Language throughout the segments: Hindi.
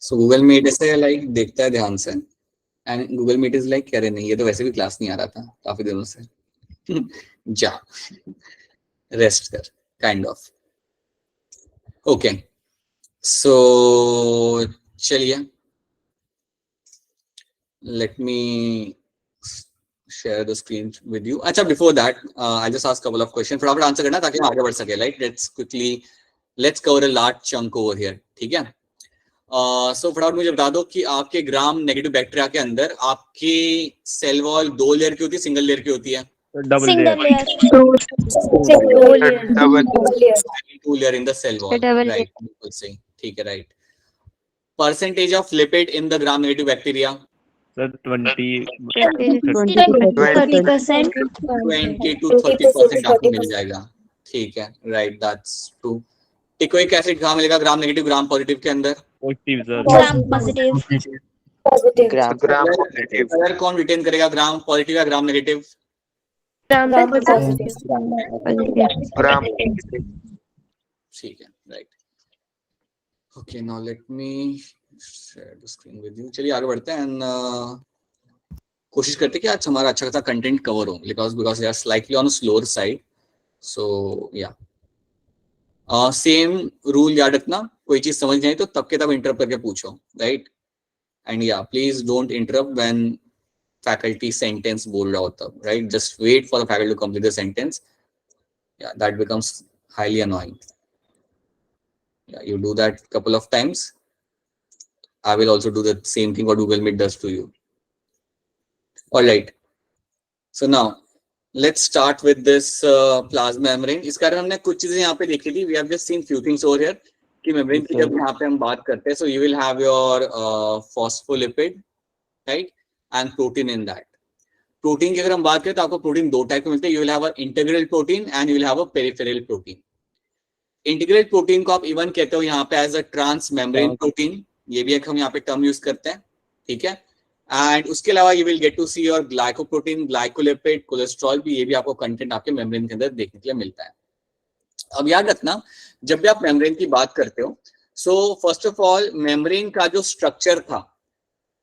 सो गूगल मीट से लाइक देखता है ध्यान से, and Google Meet is like कह रहे नहीं ये तो वैसे भी क्लास नहीं आ रहा था काफी दिनों से, जा रेस्ट कर काइंड ऑफ। ओके सो चलिए let me share the screen with you. अच्छा before that I'll just ask couple of questions, फटाफट आंसर करना ताकि हम आगे बढ़ सके. Like let's cover a large chunk over here. ठीक है. सो फटाफट मुझे बता दो कि आपके ग्राम नेगेटिव बैक्टीरिया के अंदर आपकी सेल वॉल 2 लेयर की होती है, सिंगल लेयर की होती है? Double layer. Two layer in the cell wall. Right. बिल्कुल सही. ठीक है. Right. Percentage of lipid in the gram negative bacteria? Sir, 20 30%. 20 to 30% आपको मिल जाएगा. ठीक है. Right. That's true. Teichoic acid कहाँ मिलेगा ग्राम नेगेटिव ग्राम पॉजिटिव के अंदर? positive, sir. Gram positive. Colour कौन रिटेन करेगा, ग्राम पॉजिटिव या ग्राम नेगेटिव? Gram positive. ठीक है. Right. Okay now let me share the screen with you. चलिए आगे बढ़ते हैं एंड कोशिश करते हैं कि आज हमारा अच्छा खासा कंटेंट कवर हो, because we are slightly on slower side. So yeah same rule याद रखना, कोई चीज समझ नहीं आई तो तब के तब इंटरप्ट करके पूछो. Right. And yeah please don't interrupt when faculty sentence बोल रहा होता. Right. Just wait for the faculty to complete the sentence. Yeah that becomes highly annoying. Yeah, you do that couple of times. I will also do the same thing what Google Meet does to you. All right. So now let's start with this plasma membrane. इस कारण हमने कुछ चीजें यहाँ पे देखी थी. We have just seen few things over here. कि membrane की जब यहाँ पे हम बात करते हैं, so you will have your phospholipid, right, and protein in that. Protein की अगर हम बात करें तो आपको प्रोटीन दो टाइप के मिलते हैं. You will have an integral protein and you will have a peripheral protein. Integrate protein को आप इवन कहते हो यहाँ पे as a transmembrane protein, ये भी एक हम यहाँ पे टर्म यूज करते हैं. ठीक है. एंड उसके अलावा you will get to see your glycoprotein, glycolipid, cholesterol भी, ये भी आपको कंटेंट आपके मेम्ब्रेन के अंदर देखने के लिए मिलता है. अब याद रखना जब भी आप मेम्ब्रेन की बात करते हो, so first of all membrane का जो स्ट्रक्चर था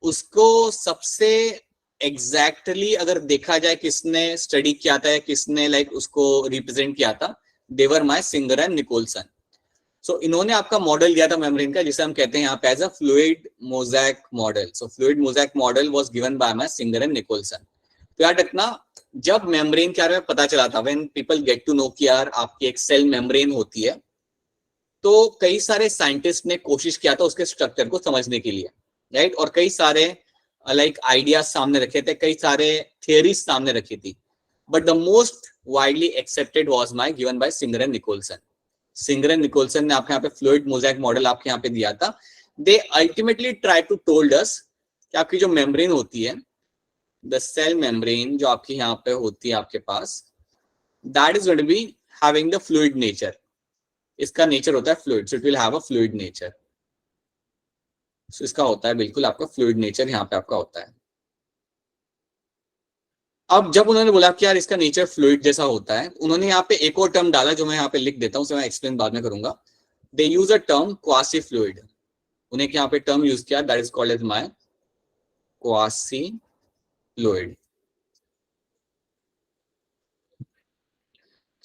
उसको सबसे एग्जैक्टली अगर देखा जाए किसने स्टडी किया था या किसने लाइक उसको रिप्रेजेंट किया था, they were my Singer and Nicholson. So इन्होंने आपका मॉडल दिया था मेम्ब्रेन का, जिसे हम कहते हैं यहाँ पे as a fluid mosaic model. So fluid mosaic model was given by my Singer and Nicolson. तो याद रखना जब मेम्ब्रेन के बारे में पता चला था, when people get to know कि यार आपकी एक सेल मेम्ब्रेन होती है, तो कई सारे साइंटिस्ट ने कोशिश किया था उसके स्ट्रक्चर को समझने के लिए. राइट. और कई सारे लाइक आइडियाज सामने रखे थे, कई सारे थियरीज सामने रखी थी. But the most widely accepted was my given by Singer and Nicholson. Singer and Nicholson ने आपके यहाँ पे fluid mosaic model आपके यहाँ पे दिया था. They ultimately tried to told us कि आपकी जो membrane होती है, the cell membrane जो आपकी यहाँ पे होती है आपके पास, that is going to be having the fluid nature. इसका nature होता है fluid, so it will have a fluid nature. So इसका होता है बिल्कुल आपका fluid nature यहाँ पे आपका होता है. अब जब उन्होंने बोला कि यार इसका नेचर फ्लूइड जैसा होता है, उन्होंने यहाँ पे एक और टर्म डाला जो मैं यहाँ पे लिख देता हूँ, उसे मैं एक्सप्लेन बाद में करूंगा. They use a term quasi fluid. उन्हें यहाँ पे टर्म यूज किया, that is called as my quasi fluid.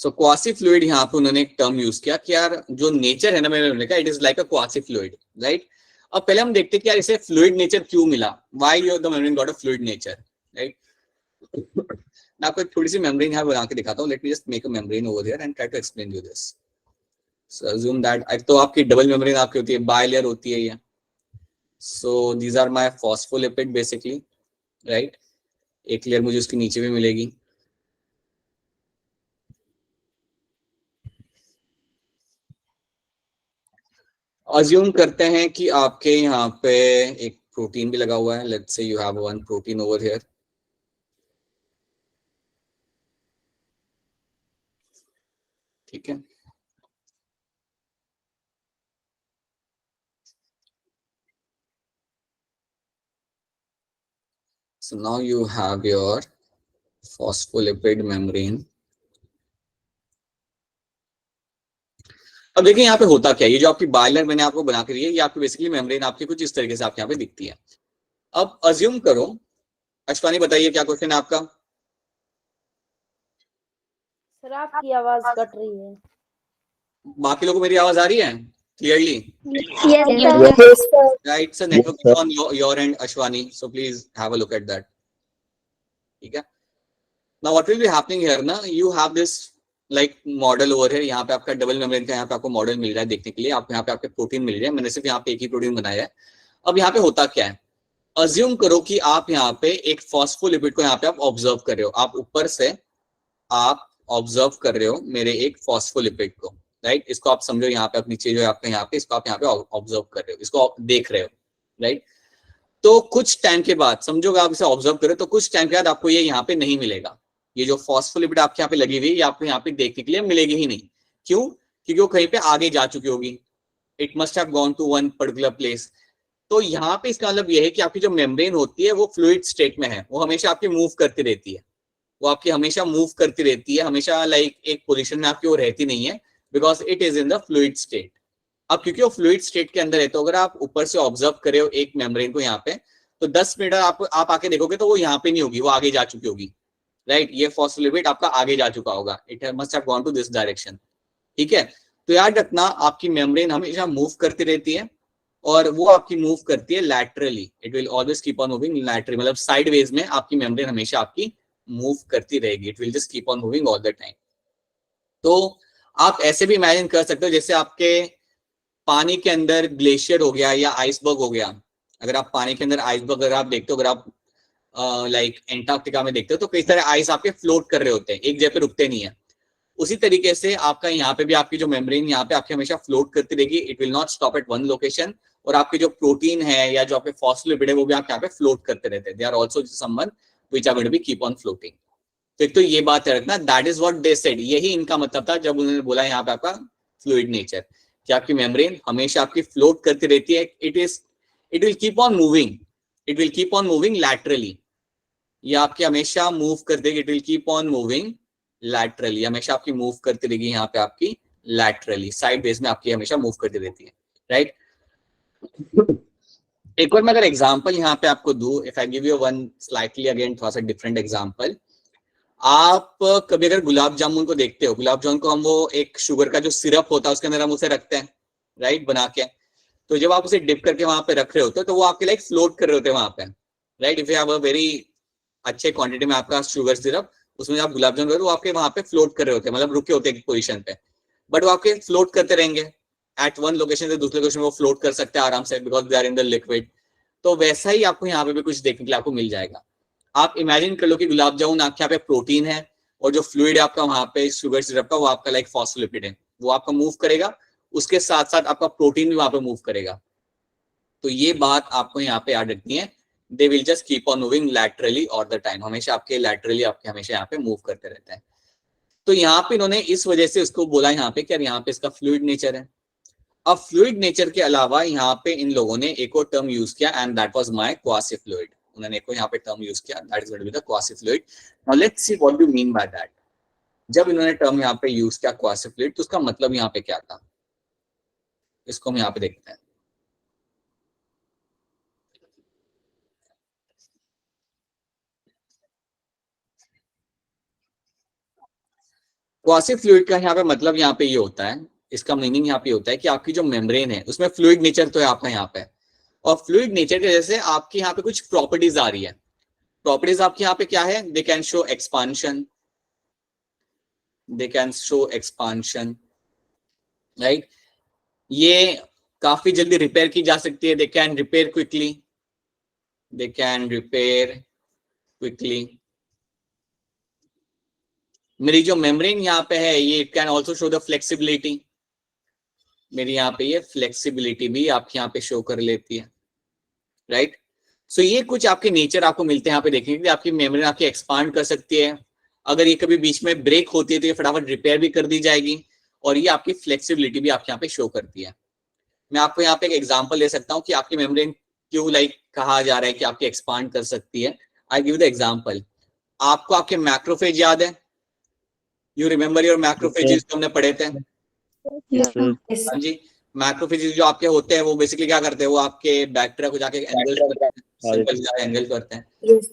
So quasi fluid यहाँ पे उन्होंने एक टर्म यूज किया कि यार जो नेचर है ना मेम्ब्रेन का, it is like a quasi fluid. Right. अब पहले हम देखते हैं कि यार इसे फ्लूइड नेचर क्यों मिला, why the membrane got a fluid nature. Right. मैं आपको एक थोड़ी सी मेम्ब्रेन यहाँ बना के दिखाता हूँ. Let me just make a membrane over here and try to explain you this. So assume that एक तो आपकी डबल मेम्ब्रेन आपकी होती है, बाय लेयर होती है ये. So these are my phospholipid basically. Right. एक लेयर मुझे उसके नीचे भी मिलेगी. अज्यूम करते हैं कि आपके यहाँ पे एक प्रोटीन भी लगा हुआ है. Let's say you have one protein over here. ठीक है. So now you have your phospholipid membrane. अब देखिए यहाँ पे होता क्या है, ये जो आपकी बायलर मैंने आपको बना के दी है, ये आपकी बेसिकली मेम्ब्रेन आपकी कुछ इस तरीके से आपके यहाँ पे दिखती है। अब अज्यूम करो, अश्वानी बताइए क्या क्वेश्चन है आपका? सर आपकी आवाज कट रही है। बाकी लोगों को मेरी आवाज आ रही है clearly? Yes, sir. Yes, sir. Right, so network is on your end, Ashwani, so please have a look at that. ठीक है, now what will be happening here ना, you have this like model over here, यहाँ पे आपका डबल मेम्ब्रेन का यहाँ पे आपको मॉडल मिल रहा है देखने के लिए, आप यहाँ पे आपके प्रोटीन मिल रहे हैं, मैंने सिर्फ यहाँ पे एक ही प्रोटीन बनाया है। अब यहाँ पे होता क्या है, अज्यूम करो कि आप यहाँ पे एक फॉस्फोलिपिड को यहाँ पे आप ऑब्जर्व कर रहे हो, आप ऊपर से आप ऑब्जर्व कर रहे हो मेरे एक फॉस्फोलिपिड को, राइट, इसको आप समझो, यहाँ पे आप नीचे जो है आपका यहाँ पे, इसको आप यहाँ पे ऑब्जर्व कर रहे हो, इसको आप देख रहे हो, राइट। तो कुछ टाइम के बाद समझोगे, आप इसे ऑब्जर्व करो तो कुछ टाइम के बाद आपको ये यहाँ पे नहीं मिलेगा, ये जो फॉस्फोलिपिड आपके यहाँ पे लगी हुई है, ये आपको यहाँ पे देखने के लिए मिलेगी ही नहीं। क्यों? क्योंकि वो कहीं पे आगे जा चुकी होगी, it must have gone to one particular place. तो यहाँ पे इसका मतलब यह है कि आपकी जो मेम्ब्रेन होती है वो फ्लूइड स्टेट में है, वो हमेशा आपकी मूव करती रहती है, वो आपकी हमेशा मूव करती रहती है, हमेशा लाइक एक पोजीशन में आपकी वो रहती नहीं है, because it is in the fluid state. अब क्योंकि वो फ्लूइड स्टेट के अंदर है, तो अगर आप ऊपर से ऑब्जर्व करे हो एक मेम्ब्रेन को यहाँ पे, तो 10 मीटर आप आके देखोगे तो वो यहाँ पे नहीं होगी, वो आगे जा चुकी होगी, राइट। ये फॉस्फोलिपिड आपका आगे जा चुका होगा, it must have gone to this direction, ठीक है। तो याद रखना, आपकी मेम्ब्रेन हमेशा मूव करती रहती है, और वो आपकी मूव करती है laterally, it will always keep on moving laterally, मतलब साइडवेज में आपकी मेम्ब्रेन हमेशा आपकी मूव करती रहेगी, it will just keep on moving all the time. तो आप ऐसे भी इमेजिन कर सकते हो, जैसे आपके पानी के अंदर ग्लेशियर हो गया या आइसबर्ग हो गया, अगर आप पानी के अंदर आइसबर्ग अगर आप देखते हो, अगर आप लाइक एंटार्क्टिका में देखते हो, तो कई सारे आइस आपके फ्लोट कर रहे होते हैं, एक जगह पे रुकते नहीं है। उसी तरीके से आपका यहाँ पे भी आपकी जो मेम्ब्रेन यहाँ पे आपकी हमेशा फ्लोट करती रहेगी, it will not stop at one location, और आपके जो प्रोटीन है या जो आपके फॉस्फोलिपिड है वो भी आप यहाँ पे फ्लोट करते रहते हैं, they are also someone which are going to be keep on floating. तो एक तो ये बात है रखना, that is what they said, यही इनका मतलब था जब उन्होंने बोला यहाँ पे आपका फ्लूइड नेचर, कि आपकी मेम्ब्रेन हमेशा आपकी फ्लोट करती रहती है, it will keep on moving, it will keep on moving laterally, ये आपकी हमेशा मूव कर देगी, it will keep on moving laterally, हमेशा आपकी मूव करती रहेगी यहाँ पे आपकी लैटरली, साइड बेस में आपकी हमेशा मूव करती रहती है, राइट। एक और मैं अगर एग्जांपल यहाँ पे आपको दूं, if I give you one slightly again थोड़ा सा डिफरेंट एग्जांपल, आप कभी अगर गुलाब जामुन को देखते हो, गुलाब जामुन को हम वो एक शुगर का जो सिरप होता है उसके अंदर हम उसे रखते हैं, राइट, बना के, तो जब आप उसे डिप करके वहां पे रख रहे होते हो तो वो आपके लाइक फ्लोट कर रहे होते हैं वहां पे, right. If you have a very अच्छे क्वांटिटी में आपका शुगर सिरप, उसमें आप गुलाब जामुन वो आपके वहां पे फ्लोट कर रहे होते हैं, मतलब रुके होते हैं एक पोजीशन पे, बट वो आपके फ्लोट करते रहेंगे, एट वन लोकेशन से दूसरे लोकेशन में वो फ्लोट कर सकते हैं आराम से, because they are in the liquid. तो वैसा ही आपको यहाँ पे भी कुछ देखने के लिए आपको मिल जाएगा। आप इमेजिन कर लो कि गुलाब जामुन आपके यहाँ पे प्रोटीन है, और जो फ्लूइड है आपका वहां पे शुगर सिरप का, वो आपका लाइक फॉस्फोलिपिड है, वो आपका मूव करेगा, उसके साथ साथ आपका प्रोटीन भी वहां पे मूव करेगा। तो ये बात आपको यहाँ पे याद रखनी है, they will just keep on moving laterally all the time, हमेशा आपके लैटरली आपके हमेशा यहाँ पे मूव करते रहते हैं। तो यहाँ पे इन्होंने इस वजह से उसको बोला यहाँ पे कि यार यहाँ पे इसका फ्लूइड नेचर है। अब फ्लूइड नेचर के अलावा यहाँ पे इन लोगों ने एक और टर्म यूज किया, and that was my quasi fluid, उन्होंने एक और यहाँ पे टर्म यूज किया, that is going to be the quasi fluid. Now let's see what do mean by that. जब इन्होंने टर्म यहाँ पे यूज किया क्वासी फ्लूइड, तो उसका मतलब यहाँ पे क्या था, इसको हम यहाँ पे देखते हैं। क्वासी फ्लूइड का यहाँ पे मतलब यहाँ पे ये होता है, इसका मीनिंग यहाँ पे होता है कि आपकी जो मेम्ब्रेन है उसमें फ्लूइड नेचर तो है आपका यहाँ पे, और फ्लूइड नेचर की वजह से आपके यहाँ पे कुछ प्रॉपर्टीज आ रही है। प्रॉपर्टीज आपके यहाँ पे क्या है, they can show expansion, they can show expansion, right, ये काफी जल्दी रिपेयर की जा सकती है, they can repair quickly, they can repair quickly. मेरी जो मेम्ब्रेन यहाँ पे है ये can also show the flexibility, मेरी यहाँ पे ये फ्लेक्सिबिलिटी भी आपके यहाँ पे शो कर लेती है, राइट। सो ये कुछ आपके नेचर आपको मिलते हैं यहाँ पे देखने के लिए, आपकी मेम्ब्रेन आपकी एक्सपांड कर सकती है, अगर ये कभी बीच में ब्रेक होती है तो ये फटाफट रिपेयर भी कर दी जाएगी, और ये आपकी फ्लेक्सिबिलिटी भी आपके यहाँ पे शो करती है। मैं आपको यहाँ पे एक एग्जांपल दे सकता हूँ कि आपकी मेम्ब्रेन क्यों लाइक कहा जा रहा है कि आपकी एक्सपांड कर सकती है। आई गिव द एग्जांपल, आपको आपके मैक्रोफेज याद है, यू रिमेंबर योर मैक्रोफेजेस जो हमने पढ़े थे, Yes, sir. हाँ जी, मैक्रोफेजेस जो आपके होते हैं वो बेसिकली क्या करते हैं, वो आपके बैक्टीरिया को जाके एंगल्फ करते हैं, सिंपल जाके एंगल्फ करते हैं।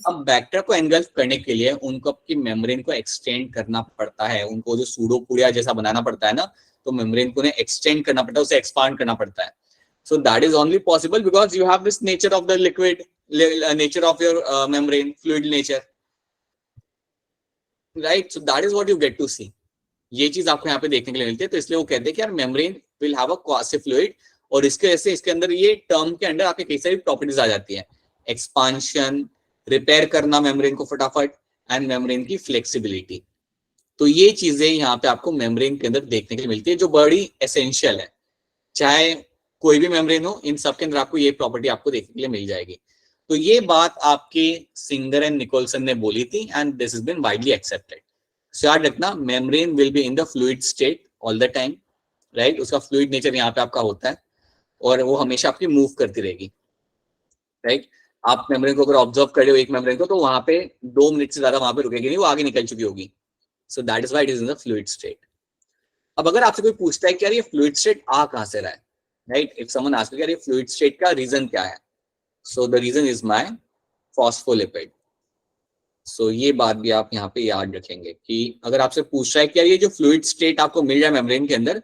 अब बैक्टीरिया को एंगल्फ करने के लिए उनको आपकी मेम्ब्रेन को एक्सटेंड करना पड़ता है, उनको जो सूडोपोडिया जैसा बनाना पड़ता है ना, तो मेम्ब्रेन को एक्सटेंड करना पड़ता है, उसे एक्सपांड करना पड़ता है। So that is only possible because you have this nature of the liquid, nature of your membrane, fluid nature, right? So that is what you get to see. ये चीज आपको यहाँ पे देखने के लिए मिलती है, तो इसलिए वो कहते हैं कि यार membrane will have a quasi fluid, और इसके वजह से इसके अंदर ये टर्म के अंदर आपके कई सारी प्रॉपर्टीज आ जाती है, एक्सपांशन, रिपेयर करना मेम्ब्रेन को फटाफट, एंड मेम्ब्रेन की फ्लेक्सिबिलिटी। तो ये चीजें यहाँ पे आपको मेम्ब्रेन के अंदर देखने के लिए मिलती है, जो बड़ी एसेंशियल है। चाहे कोई भी मेम्ब्रेन हो, इन सब के अंदर आपको ये प्रॉपर्टी आपको देखने के लिए मिल जाएगी। तो ये बात आपके सिंगर एंड निकोलसन ने बोली थी, and this is been widely accepted. So याद रखना, membrane will be in the fluid state all the time, right? उसका फ्लूइड नेचर यहाँ पे आपका होता है, और वो हमेशा आपकी मूव करती रहेगी, राइट? आप मेम्ब्रेन को अगर ऑब्जर्व कर रहे हो एक मेम्ब्रेन को, तो वहां पे 2 मिनट से ज्यादा वहां पे रुकेगी नहीं, वो आगे निकल चुकी होगी। सो that is why it is in the fluid state. अब अगर आपसे कोई पूछता है कि यार ये फ्लूइड स्टेट आ कहां से रहा है, right? If someone asks me यार ये फ्लूइड स्टेट का रीजन क्या है, so the reason is my phospholipid. So ये बात भी आप यहाँ पे याद रखेंगे कि अगर आपसे पूछ रहा है कि यार ये जो फ्लूइड स्टेट आपको मिल रहा है मेम्ब्रेन के अंदर,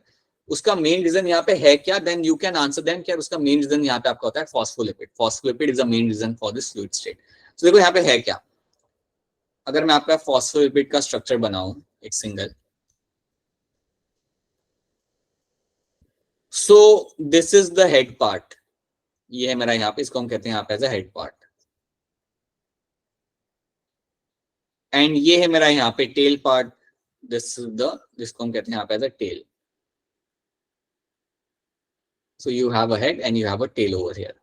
उसका मेन रीजन यहाँ पे है क्या, then you can answer them कि यार उसका मेन रीजन यहाँ पे आपका होता है phospholipid. Phospholipid is the main reason for this fluid state. तो देखो यहाँ पे है क्या, अगर मैं आपका फॉस्फोलिपिड का स्ट्रक्चर बनाऊं एक single, so this is the head part, ये है मेरा यहाँ पे, इसको हम कहते हैं यहाँ पे as a head part, and ये है मेरा यहाँ पे tail part, this is the, जिसको हम कहते हैं यहाँ पे as a tail. So you have a head and you have a tail over here.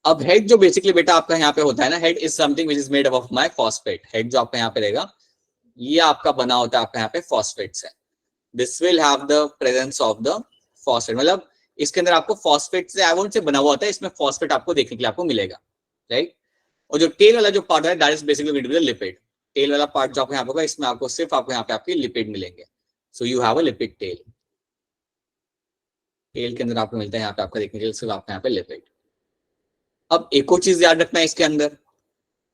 अब हेड जो बेसिकली बेटा आपका यहाँ पे होता है ना, head is something which is made up of my phosphate. Head जो आपका यहाँ पे रहेगा, ये आपका बना होता है आपका यहाँ पे फॉस्फेट से। This will have the presence of the phosphate, मतलब इसके अंदर आपको फॉस्फेट से, आई वोंट से बना हुआ होता है, इसमें फॉस्फेट आपको देखने के लिए आपको मिलेगा, राइट? और जो टेल वाला जो पार्ट है, that is basically going to be the lipid. Tail वाला पार्ट जो आपको यहाँ पे होगा, इसमें आपको सिर्फ आपको यहाँ पे आपके लिपिड मिलेंगे। So you have a lipid tail. Tail के अंदर आपको मिलता है यहाँ पे आपका देखने के लिए सिर्फ आपको यहाँ पे लिपिड। अब एक और चीज याद रखना है इसके अंदर,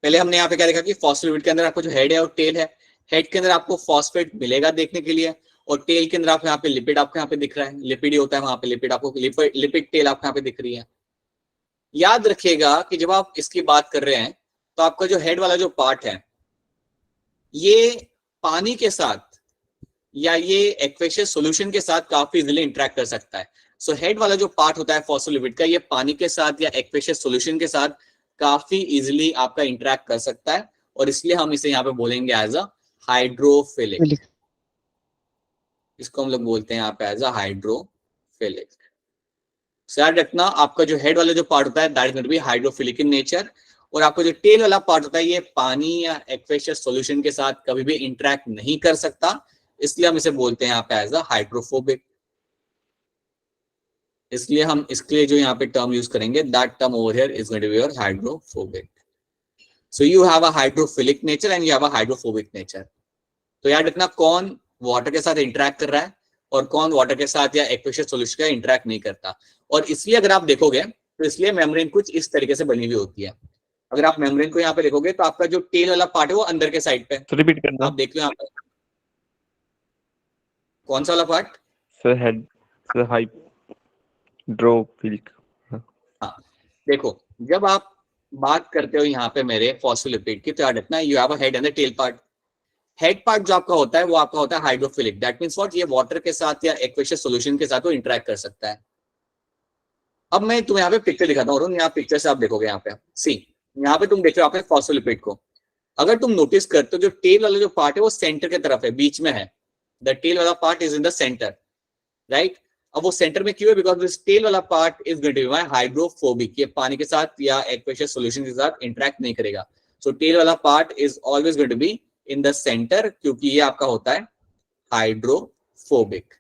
पहले हमने यहाँ पे क्या देखा कि फॉस्फोलिपिड के अंदर आपको जो हेड है और टेल है, हेड के अंदर आपको फॉस्फेट मिलेगा देखने के लिए, और टेल के अंदर आपको यहाँ पे लिपिड आपको यहाँ पे दिख रहा है, लिपिड ही होता है वहां पे, लिपिड आपको लिपिड टेल आपको यहाँ पे दिख रही है। याद रखिएगा कि जब आप इसकी बात कर रहे हैं, तो आपका जो हेड वाला जो पार्ट है, ये पानी के साथ या ये एक्वेशियस सॉल्यूशन के साथ काफी इजीली इंटरेक्ट कर सकता है। सो हेड वाला जो पार्ट होता है फॉस्फोलिपिड का, ये पानी के साथ या एक्वेशियस सॉल्यूशन के साथ काफी इजीली आपका इंटरेक्ट कर सकता है, और इसलिए हम इसे यहाँ पे बोलेंगे एज अ हाइड्रोफिलिक। इसको हम लोग बोलते हैं यहाँ पे एज अ हाइड्रोफिलिक। याद रखना, आपका जो हेड वाला जो पार्ट होता है, that is going to be hydrophilic in nature, और आपको जो टेल वाला पार्ट होता है, ये पानी या एक्वेशियस सॉल्यूशन के साथ कभी भी इंटरेक्ट नहीं कर सकता, इसलिए हम इसे बोलते हैं यहाँ पे एज अ हाइड्रोफोबिक। इसलिए हम इसके लिए जो यहाँ पे टर्म यूज करेंगे, that term over here is going to be your hydrophobic. So you have a hydrophilic nature and you have a hydrophobic nature. तो याद रखना, कौन वाटर के साथ इंटरेक्ट कर रहा है और कौन वाटर के साथ या एक्वेशियस सॉल्यूशन का इंटरेक्ट नहीं करता। और इसलिए अगर आप देखोगे, तो इसलिए मेम्ब्रेन कुछ इस तरीके से बनी हुई होती है। अगर आप मेम्ब्रेन को यहाँ पे देखोगे, तो आपका जो टेल वाला पार्ट है वो अंदर के साइड पे, रिपीट करना आप देख लो यहाँ पे, कौन सा वाला part? Sir, head sir, hydrophilic. हाँ, देखो जब आप बात करते हो यहाँ पे मेरे फॉस्फोलिपिड की, तो याद रखना, you have a head and the tail part. Head part जो आपका होता है, वो आपका होता है हाइड्रोफिलिक। दैट मींस व्हाट, ये वाटर के साथ या एक्वेशियस सॉल्यूशन के साथ वो इंटरेक्ट कर सकता है। अब मैं तुम्हें यहाँ पे पिक्चर दिखाता हूँ, यहाँ पिक्चर से आप देखोगे, यहाँ पे सी, यहाँ पे तुम देख रहे हो आपने फॉस्फोलिपिड को। अगर तुम नोटिस करते हो, जो टेल वाला जो पार्ट है वो सेंटर की तरफ है, बीच में है। द टेल वाला part is in the centre, right? अब वो सेंटर में क्यों है? बिकॉज दिस टेल वाला part is going to be hydrophobic. ये पानी के साथ या एक्वेशियस सॉल्यूशन के साथ इंटरेक्ट नहीं करेगा। सो टेल वाला part is always going to be in the centre, क्योंकि ये आपका होता है हाइड्रोफोबिक।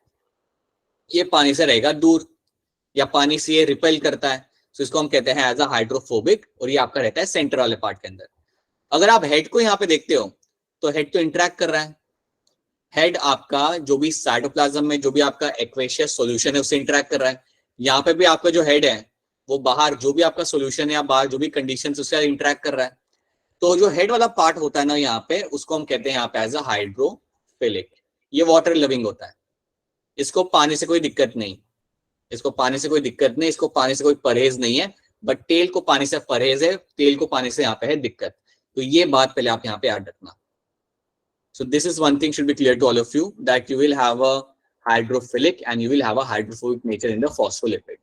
ये पानी से रहेगा दूर, या पानी से ये रिपेल करता है, तो इसको हम कहते हैं एज अ हाइड्रोफोबिक, और ये आपका रहता है सेंटर वाले पार्ट के अंदर। अगर आप हेड को यहाँ पे देखते हो, तो हेड तो इंटरेक्ट कर रहा है, हेड आपका जो भी साइटोप्लाज्म में जो भी आपका एक्वेशियस सॉल्यूशन है उससे इंटरेक्ट कर रहा है। यहाँ पे भी आपका जो हेड है वो बाहर जो भी आपका सॉल्यूशन है या बाहर जो भी कंडीशंस उससे इंटरेक्ट कर रहा है। तो जो हेड वाला पार्ट होता है ना यहाँ पे, उसको हम कहते हैं यहाँ पे एज अ हाइड्रोफिलिक। ये वाटर लविंग होता है, इसको पानी से कोई दिक्कत नहीं, इसको पानी से कोई दिक्कत नहीं, इसको पानी से कोई परहेज नहीं है। बट टेल को पानी से परहेज है, टेल को पानी से यहाँ पे है दिक्कत। तो ये बात पहले आप यहाँ पे याद रखना। So this is one thing should be clear to all of you, that you will have a hydrophilic and you will have a hydrophobic nature in the phospholipid.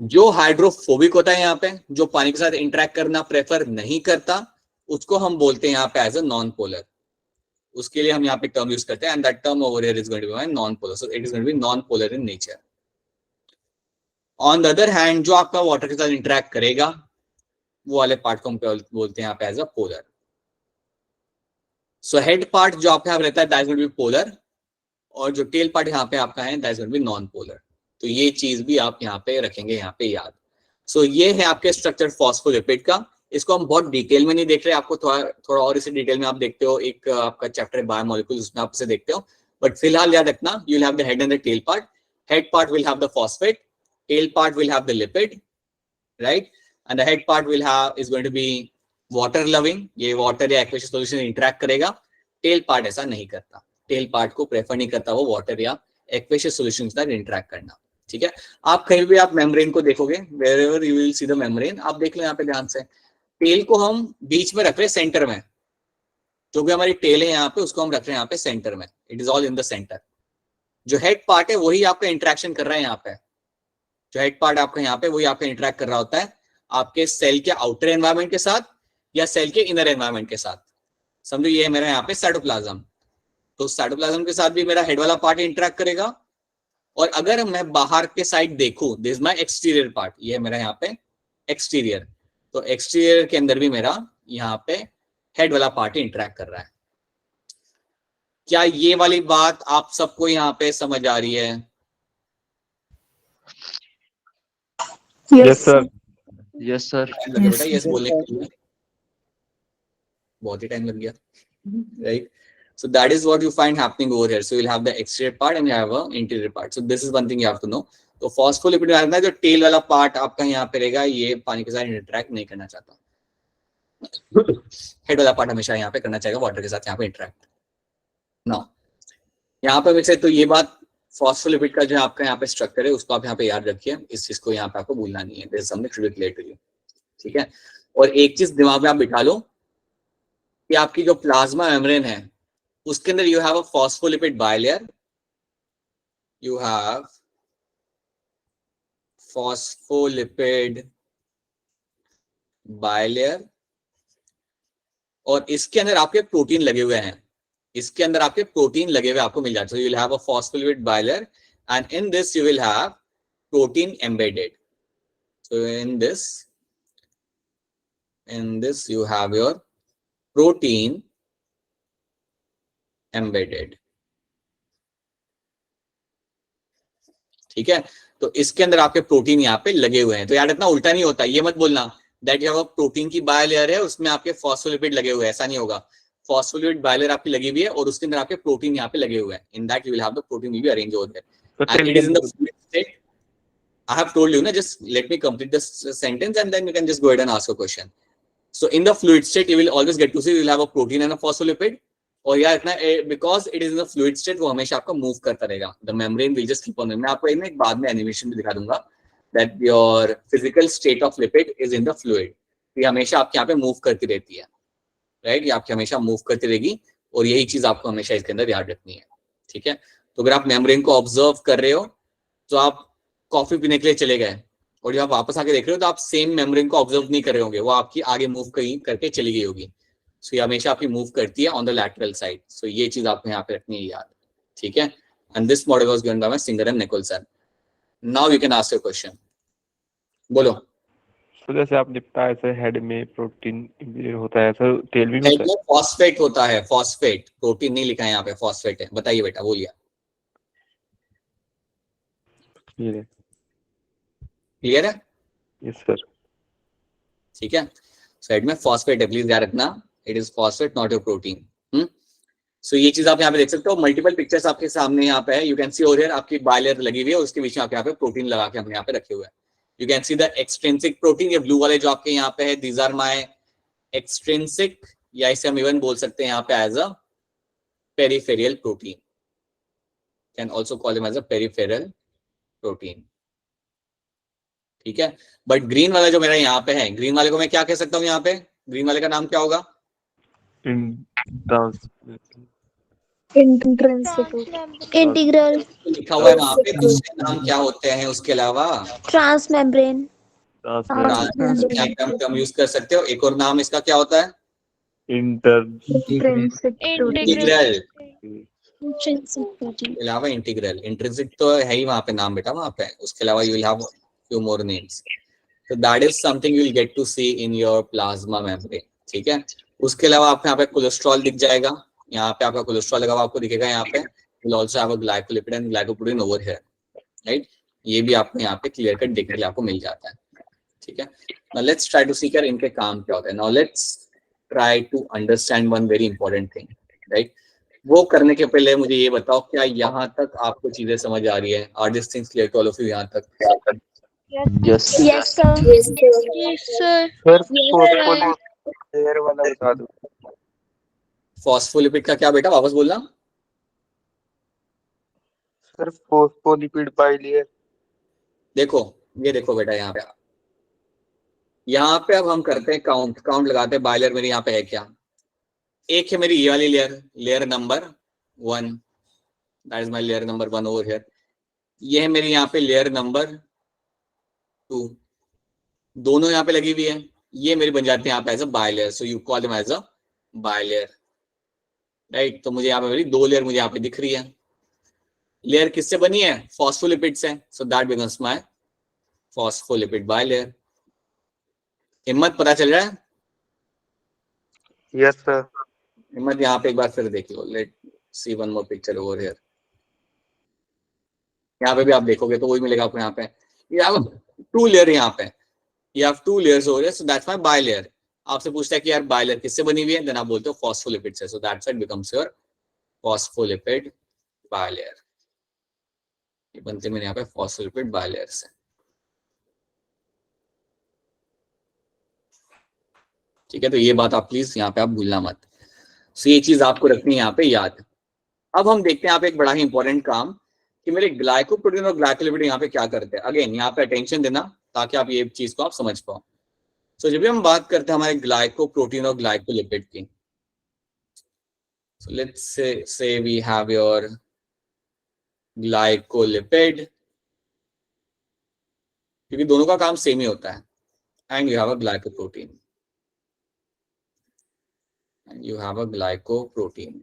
जो हाइड्रोफोबिक होता है यहाँ पे, जो पानी के साथ इंटरेक्ट करना प्रेफर नहीं करता, उसको हम बोलते हैं यहाँ पे एज अ नॉन पोलर। उसके लिए हम यहाँ पे टर्म यूज करते हैं, and that term over here is going to be non polar. So it is going to be non polar in nature. On the other hand जो आपका वाटर के साथ इंटरेक्ट करेगा वो वाले पार्ट को हम बोलते हैं यहाँ पे as a polar. So head part जो आपके यहाँ रहता है that is going to be polar, और जो टेल पार्ट यहाँ पे आपका है that is going to be non polar. तो ये चीज भी आप यहाँ पे रखेंगे यहाँ पे याद। सो ये है आपके स्ट्रक्चर फॉस्फोलिपिड का। इसको हम बहुत डिटेल में नहीं देख रहे, आपको थोड़ा और इसे डिटेल में आप देखते हो, एक आपका चैप्टर है बायोमोलिक्यूल्स, उसमें आप इसे देखते हो। बट फिलहाल याद रखना, you will have the head and the tail part. Head part will have the phosphate, tail part will have the lipid, right? And the head part will have is going to be water loving, ये वाटर या एक्वेशियस सॉल्यूशन इंटरेक्ट करेगा। टेल पार्ट ऐसा नहीं करता, टेल पार्ट को प्रेफर नहीं करता वो वाटर या एक्वेशियस सॉल्यूशन के साथ इंटरेक्ट करना। ठीक है, आप कहीं भी आप मेम्ब्रेन को देखोगे, wherever you will see the membrane, आप देख लो यहाँ पे ध्यान से, टेल को हम बीच में रख रहे हैं, सेंटर में। जो भी हमारी टेल है यहाँ पे उसको हम रख रहे हैं यहाँ पे सेंटर में, it is all in the centre. जो हेड पार्ट है वही आपका इंटरेक्शन कर रहा है यहाँ पे। जो हेड पार्ट आपका यहाँ पे वही आपका इंटरेक्ट कर रहा होता है आपके सेल के आउटर एनवायरमेंट के साथ या सेल के इनर एनवायरमेंट के साथ। समझो ये है मेरा यहाँ पे साइटोप्लाज्म, तो साइटोप्लाज्म के साथ भी मेरा हेड वाला पार्ट इंटरेक्ट करेगा। और अगर मैं बाहर के साइड देखूं, this is my exterior part, ये है मेरा यहाँ पे एक्सटीरियर, तो एक्सटीरियर के अंदर भी मेरा यहाँ पे हेड वाला पार्ट इंटरेक्ट कर रहा है। क्या ये वाली बात आप सबको यहाँ पे समझ आ रही है? Yes, sir. Yes, sir. Time लगे बेटा यस बोलने के लिए, बहुत ही टाइम लग गया, right? So that is what you find happening over here. So you'll have the exterior part and you have a interior part. So this is one thing you have to know. तो फॉस्फोलिपिड में जो टेल वाला पार्ट आपका यहाँ पे रहेगा, ये पानी के साथ इंटरेक्ट नहीं करना चाहता। हेड वाला पार्ट हमेशा यहाँ पे करना चाहेगा वाटर के साथ यहाँ पे इंटरेक्ट। नाउ यहाँ पे वैसे तो ये बात फॉस्फोलिपिड का जो आपका यहाँ पे स्ट्रक्चर है उसको आप यहाँ पे याद रखिए, इस चीज को यहाँ पे आपको भूलना नहीं है। This is something should be clear to you, ठीक है? और एक चीज दिमाग में आप बिठा लो कि आपकी जो प्लाज्मा मेम्ब्रेन है उसके अंदर you have a phospholipid bilayer, you have phospholipid bilayer, और इसके अंदर आपके प्रोटीन लगे हुए हैं, इसके अंदर आपके प्रोटीन लगे हुए आपको मिल जाते हैं। You will have a phospholipid bilayer and in this you will have protein embedded. So in this you have your protein embedded, ठीक है? तो इसके अंदर आपके प्रोटीन यहाँ पे लगे हुए हैं। तो याद रखना, उल्टा नहीं होता, ये मत बोलना that you have a protein की बायलेयर है उसमें आपके फॉस्फोलिपिड लगे हुए हैं, ऐसा नहीं होगा। फॉस्फोलिपिड बायलेयर आपकी लगी हुई है और उसके अंदर आपके प्रोटीन यहाँ पे लगे हुए हैं। In that you will have the protein will be arranged over there and it is in the fluid state. I have told you, na, just let me complete this sentence and then you can just go ahead and ask a question. So in the fluid state, you will always get to see you will have a protein and a phospholipid. और यार इतना because it is in the fluid state, वो हमेशा आपका मूव करता रहेगा। The membrane will just keep on moving. मैं आपको एक बाद में एनिमेशन भी दिखा दूंगा that your physical state of lipid is in the fluid. ये हमेशा आपके यहाँ पे मूव करती रहती है, राइट? ये आपके हमेशा मूव करती रहेगी और यही चीज आपको हमेशा इसके अंदर याद रखनी है, ठीक है? तो अगर आप मेम्ब्रेन को ऑब्जर्व कर रहे हो तो आप कॉफी पीने के लिए चले गए और जब आप वापस आके देख रहे हो तो आप सेम मेम्ब्रेन को ऑब्जर्व नहीं कर रहे होंगे, वो आपकी आगे मूव कहीं करके चली गई होगी। सो ये हमेशा आपकी मूव करती है ऑन द लैटरल साइड। सो ये चीज आपको यहाँ पे रखनी है याद, ठीक है? And this model was given by Singer and Nicolson. Now you can ask your question, बोलो। तो जैसे आपने बताया ऐसे हेड में प्रोटीन होता है, सर टेल में हेड होता में फॉस्फेट होता है, फॉस्फेट, प्रोटीन नहीं लिखा है यहाँ पे, फॉस्फेट है। बताइए बेटा, बोलिए। है? क्लियर है? Yes sir. ठीक है, साइड में फॉस्फेट है, प्लीज याद रखना, it is phosphate not your protein. So ये चीज आप यहाँ पे देख सकते हो, मल्टीपल पिक्चर्स आपके सामने यहाँ पे है। You can C over here आपकी बायलेयर लगी हुई है, उसके बीच में आप यहाँ पे प्रोटीन लगा के हमने यहाँ पे रखे हुए हैं। You can see the extrinsic protein, ये ब्लू वाले जो आपके यहाँ पे है, दीज आर माय एक्सट्रिंसिक, या इसे हम इवन बोल सकते हैं यहाँ पे as a peripheral protein, can also call him as a peripheral protein. ठीक है, बट ग्रीन वाला जो मेरा यहाँ पे है, ग्रीन वाले को मैं क्या कह सकता हूँ यहाँ पे, ग्रीन वाले का नाम क्या होगा? Integral. लिखा हुआ है वहां पे, दूसरे नाम क्या होते हैं उसके अलावा? Transmembrane. हम यूज कर सकते हो। एक और नाम इसका क्या होता है? Intrinsic integral. Intrinsic protein. अलावा इंटीग्रल, इंट्रिंसिक तो है ही वहां पे नाम बेटा, वहां पे उसके अलावा you will have few more names. So that is something you will get to see in your plasma membrane. ठीक है, उसके अलावा आपको यहाँ पे कोलेस्ट्रॉल दिख जाएगा, यहाँ पे आपका कोलेस्ट्रॉल लगा हुआ आपको दिखेगा यहाँ पे। Will also have a glycolipid and glycoprotein over here, right? ये भी आपको यहाँ पे क्लियर कट देखने के लिए आपको मिल जाता है। ठीक है, now let's try to see कर इनके काम क्या होता है। Now let's try to understand one very important thing, right? वो करने के पहले मुझे ये बताओ, क्या यहाँ तक आपको चीजें समझ आ रही है? Are these things clear to all of you यहाँ तक? Yes Yes, sir. Yes, sir. Sir phospholipid वाला बता दो। फॉस्फोलिपिड का क्या बेटा, वापस बोलना। Sir phospholipid bilayer. देखो, ये देखो बेटा, यहाँ पे अब हम करते हैं काउंट लगाते हैं। बायलर मेरी यहाँ पे है क्या? एक है मेरी ये वाली layer number 1, that is my layer number 1 over here. ये है मेरी यहाँ पे लेयर नंबर 2, दोनों यहाँ पे लगी हुई है। ये मेरी बन जाती है यहाँ पे as a bilayer, so you call them as a bilayer, right? तो मुझे यहाँ पे मेरी 2 लेयर मुझे यहाँ पे दिख रही है। लेयर किससे बनी है? फॉस्फोलिपिड से, so that becomes my phospholipid bilayer. Himmat पता चल रहा है? Yes sir. हिम्मत यहाँ पे एक बार फिर देख लो, let see one more picture over here. यहाँ पे भी आप देखोगे तो वही मिलेगा आपको। यहाँ पे you have 2 लेयर, यहाँ पे you have 2 layers over here, so that's my bilayer। आपसे पूछता है कि यार बायलेयर किससे बनी हुई है, देन आप बोलते हो फॉस्फोलिपिड से, so that's why it becomes your phospholipid bilayer। ये बनते हैं मेरे यहाँ पे फॉस्फोलिपिड बायलेयर से। ठीक है, तो ये बात आप प्लीज यहाँ पे आप भूलना मत। सो ये चीज आपको रखनी है यहाँ पे याद। अब हम देखते हैं यहाँ पे एक बड़ा ही इंपॉर्टेंट काम कि मेरे ग्लाइकोप्रोटीन और ग्लाइकोलिपिड यहाँ पे क्या करते हैं। अगेन यहाँ पे अटेंशन देना ताकि आप ये चीज को आप समझ पाओ। सो जब भी हम बात करते हैं हमारे ग्लाइकोप्रोटीन और ग्लाइकोलिपिड की, so let's say we have your glycolipid, क्योंकि दोनों का काम सेम ही होता है, and you have a glycoprotein and you have a glycoprotein।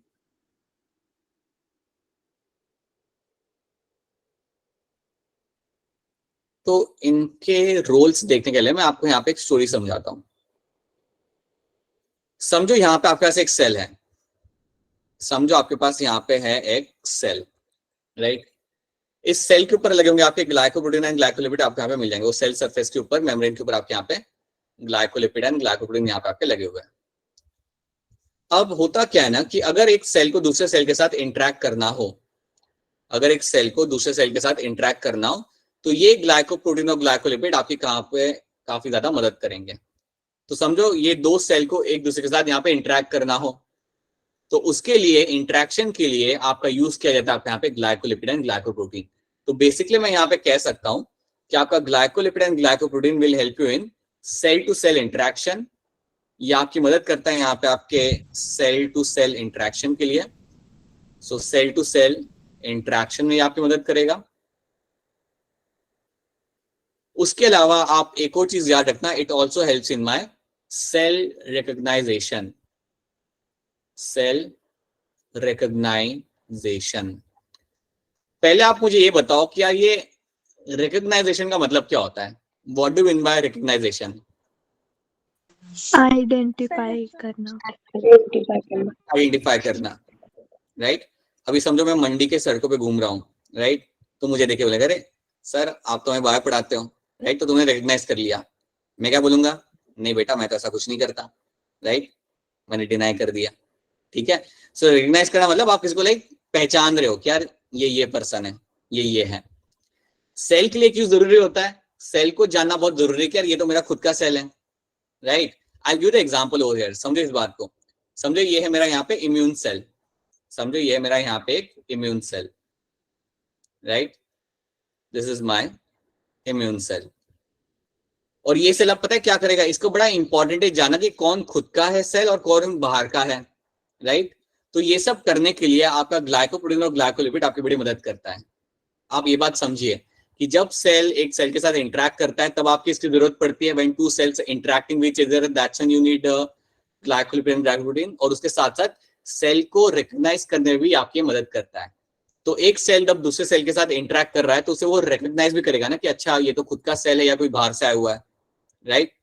तो इनके रोल्स देखने के लिए मैं आपको यहाँ पे एक स्टोरी समझाता हूं। समझो यहाँ पे आपके पास एक सेल है, समझो आपके पास यहाँ पे है एक सेल, राइट? इस सेल के ऊपर लगे होंगे आपके ग्लाइकोप्रोटीन एंड ग्लाइकोलिपिड, आपको यहाँ पे मिल जाएंगे। वो सेल सरफेस के ऊपर, मेम्ब्रेन के ऊपर आपके यहाँ पे ग्लाइकोलिपिड एंड ग्लाइकोप्रोटीन यहाँ पे आपके लगे हुए हैं। अब होता क्या है ना कि अगर एक सेल को दूसरे सेल के साथ इंटरेक्ट करना हो, अगर एक सेल को दूसरे सेल के साथ इंटरेक्ट करना हो, तो ये ग्लाइकोप्रोटीन और ग्लाइकोलिपिड आपकी कहाँ पे काफी ज्यादा मदद करेंगे। तो समझो ये 2 सेल को एक दूसरे के साथ यहाँ पे इंटरेक्ट करना हो, तो उसके लिए इंटरेक्शन के लिए आपका यूज किया जाता है आपके यहाँ पे ग्लाइकोलिपिड एंड ग्लाइकोप्रोटीन। तो बेसिकली मैं यहाँ पे कह सकता हूँ कि आपका glycolipid and glycoprotein will help you in cell to cell interaction, या आपकी मदद करता है यहाँ पे आपके सेल टू सेल इंटरेक्शन के लिए। सो सेल टू सेल इंटरेक्शन में आपकी मदद करेगा। उसके अलावा आप एक और चीज याद रखना, it also helps in my cell recognization, cell recognization. पहले आप मुझे ये बताओ कि यार ये रिकॉग्नाइजेशन का मतलब क्या होता है? What do mean by recognization? Identify करना। आइडेंटिफाई करना, राइट? अभी समझो मैं मंडी के सड़कों पे घूम रहा हूँ, राइट? तो मुझे देखे बोले, अरे सर आप तो हमें बायो पढ़ाते हो, राइट? तो तुमने रिकॉग्नाइज कर लिया। मैं क्या बोलूंगा? नहीं बेटा मैं तो ऐसा कुछ नहीं करता, राइट? मैंने डिनाई कर दिया, ठीक है। सो रिकग्नाइज करना मतलब आप किसी को लाइक पहचान रहे हो कि यार ये पर्सन है, ये है। सेल के लिए क्यों जरूरी होता है? सेल को जानना बहुत जरूरी है कि यार ये तो मेरा खुद का सेल है, right. I give the example over here, समझो इस बात को। समझो ये है मेरा यहाँ पे इम्यून सेल, समझो ये है मेरा यहाँ पे एक immune cell, right, this is my immune cell. और ये सेल अब पता है क्या करेगा? इसको बड़ा इंपॉर्टेंट है जानना कि कौन खुद का है सेल और कौन बाहर का है, राइट। तो ये सब करने के लिए आपका ग्लाइकोप्रोटीन और ग्लाइकोलिपिड आपकी बड़ी मदद करता है। आप ये बात समझिए कि जब सेल एक सेल के साथ इंटरेक्ट करता है तब आपकी इसकी जरूरत पड़ती है। When two cells interacting with each other, that's when you need glycolipid and glycoprotein. और उसके साथ साथ सेल को रिकॉग्नाइज करने में भी आपकी मदद करता है। तो एक सेल जब दूसरे सेल के साथ इंटरेक्ट कर रहा है तो उसे वो रिकॉग्नाइज भी करेगा ना कि अच्छा ये तो खुद का सेल है या कोई बाहर से आया हुआ है, राइट।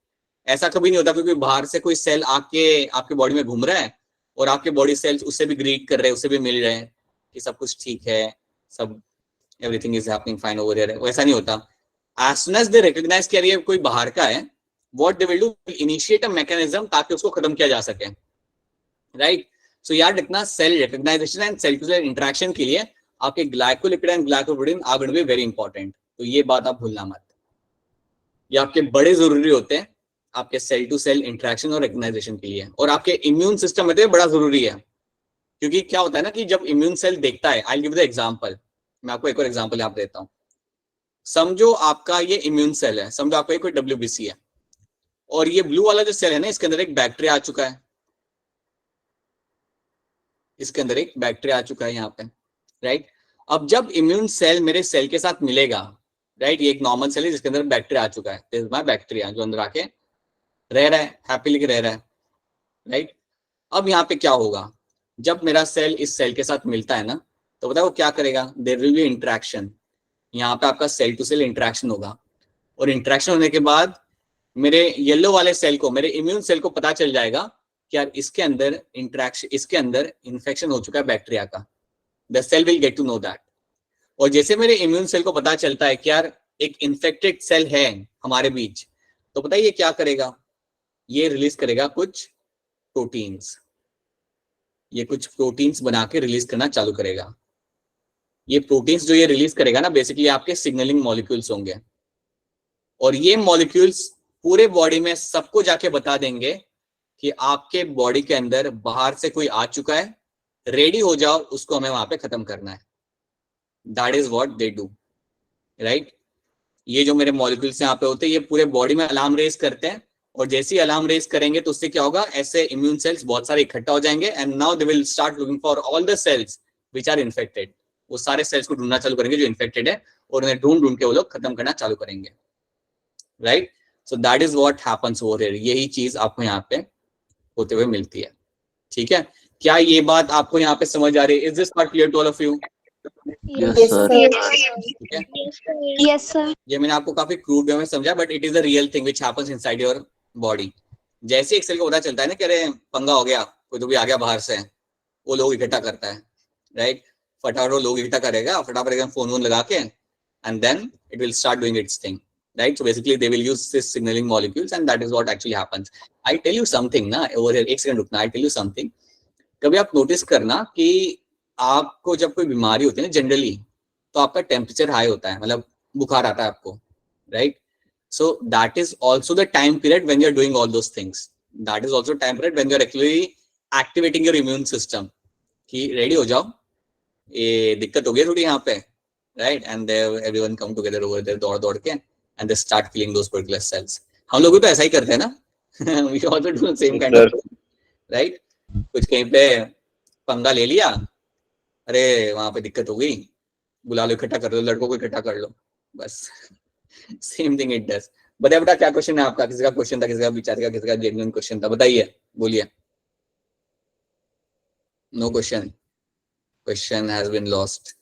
ऐसा कभी नहीं होता क्योंकि बाहर से कोई सेल आके आपके बॉडी में घूम रहा है और आपके बॉडी सेल्स उससे भी ग्रीट कर रहे हैं, उससे भी मिल रहे हैं कि सब कुछ ठीक है, सब everything is happening fine over here. वैसा नहीं होता। As soon as they recognize कि ये कोई बाहर का है, what they will do, initiate a mechanism ताकि उसको खत्म किया जा सके, राइट। सो याद रखना cell recognization and cell to cell interaction के लिए आपके glycolipid and glycoprotein are going to be very important. तो ये बात आप भूलना मत, ये आपके बड़े जरूरी होते हैं आपके सेल टू सेल इंटरेक्शन और रिकॉग्नाइजेशन के लिए। और आपके इम्यून सिस्टम में तो बड़ा जरूरी है क्योंकि क्या होता है ना कि जब इम्यून सेल देखता है, आई गिव द एग्जांपल, मैं आपको एक और एग्जांपल यहाँ पे देता हूँ। समझो आपका ये इम्यून सेल है, समझो आपका कोई WBC है और ये ब्लू वाला जो सेल है ना इसके अंदर एक बैक्टीरिया आ चुका है, इसके अंदर एक बैक्टीरिया आ चुका है यहाँ पे, राइट। अब जब इम्यून सेल मेरे सेल के साथ मिलेगा, राइट, ये एक नॉर्मल सेल है जिसके अंदर बैक्टीरिया आ चुका है, दिस इज माय बैक्टीरिया जो अंदर आके रह रहा है, हैप्पीली रह रहा है, राइट। अब यहाँ पे क्या होगा? जब मेरा सेल इस सेल के साथ मिलता है ना तो बताओ वो क्या करेगा? देयर विल बी इंटरेक्शन, यहाँ पे आपका सेल टू सेल इंटरेक्शन होगा। और इंटरेक्शन होने के बाद मेरे येलो वाले सेल को, मेरे इम्यून सेल को पता चल जाएगा कि यार इसके अंदर इंटरेक्शन, इसके अंदर इन्फेक्शन हो चुका है बैक्टीरिया का। The cell will get to know that. और जैसे मेरे इम्यून सेल को पता चलता है कि यार एक इन्फेक्टेड सेल है हमारे बीच, तो पता है ये क्या करेगा? ये रिलीज करेगा कुछ प्रोटीन्स, ये कुछ प्रोटीन्स बना के रिलीज करना चालू करेगा। ये प्रोटीन्स जो ये रिलीज करेगा ना बेसिकली आपके सिग्नलिंग मॉलिक्यूल्स होंगे और ये मॉलिक्यूल्स पूरे बॉडी में सबको जाके बता देंगे कि आपके बॉडी के अंदर बाहर से कोई आ चुका है, रेडी हो जाओ, उसको हमें वहां पे खत्म करना है। That is what they do, right. ये जो मेरे मॉलिक्यूल्स यहाँ पे होते हैं ये पूरे बॉडी में अलार्म रेज करते हैं और जैसे ही अलार्म रेज करेंगे तो उससे क्या होगा? ऐसे इम्यून सेल्स बहुत सारे इकट्ठा हो जाएंगे and now they will start looking for all the cells which are infected. वो सारे सेल्स को ढूंढना चालू करेंगे जो इन्फेक्टेड है और उन्हें ढूंढ ढूंढ के वो लोग खत्म करना चालू करेंगे, right. So that is what happens over here. यही चीज आपको यहाँ पे होते हुए मिलती है, ठीक है। क्या ये बात आपको यहाँ पे समझ आ रही है? Is this part clear to all of you? Yes, sir. ठीक है। Yes, sir. ये मैंने आपको काफी क्रूड वे में समझा but it is a real thing which happens inside your body. जैसे एक सेल को पता चलता है ना कि अरे पंगा हो गया, कोई तो भी आ गया बाहर से, वो लोग इकट्ठा करता है, राइट। फटाफट वो लोग इकट्ठा करेगा, फटाफट एकदम फोन वोन लगा के and then it will start doing its thing, right. So basically they will use this signalling molecules and that is what actually happens. I tell you something ना ओवर हियर, एक सेकंड रुकना, आई टेल यू समथिंग। कभी आप नोटिस करना कि आपको जब कोई बीमारी होती है ना जनरली तो आपका टेम्परेचर हाई होता है, मतलब बुखार आता है आपको, right. So that is also the time period when you are doing all those things. That is also time period when you are actually activating your immune system कि रेडी हो जाओ, ये दिक्कत हो गई थोड़ी यहाँ पे, right. And everyone come together over there दौड़ दौड़ के and they start killing those particular cells. हम लोग भी तो ऐसा ही करते हैं ना, we also do the same kind of, right. कुछ कहीं पे पंगा ले लिया, अरे वहां पे दिक्कत हो गई, बुला लो, इकट्ठा कर लो, लड़कों को इकट्ठा कर लो, बस सेम थिंग इट डज। बताइए बेटा क्या क्वेश्चन है आपका? किसी का क्वेश्चन था, किसी का विचार का, किसी का जेन्युइन क्वेश्चन था? बताइए, बोलिए। No question, question has been lost,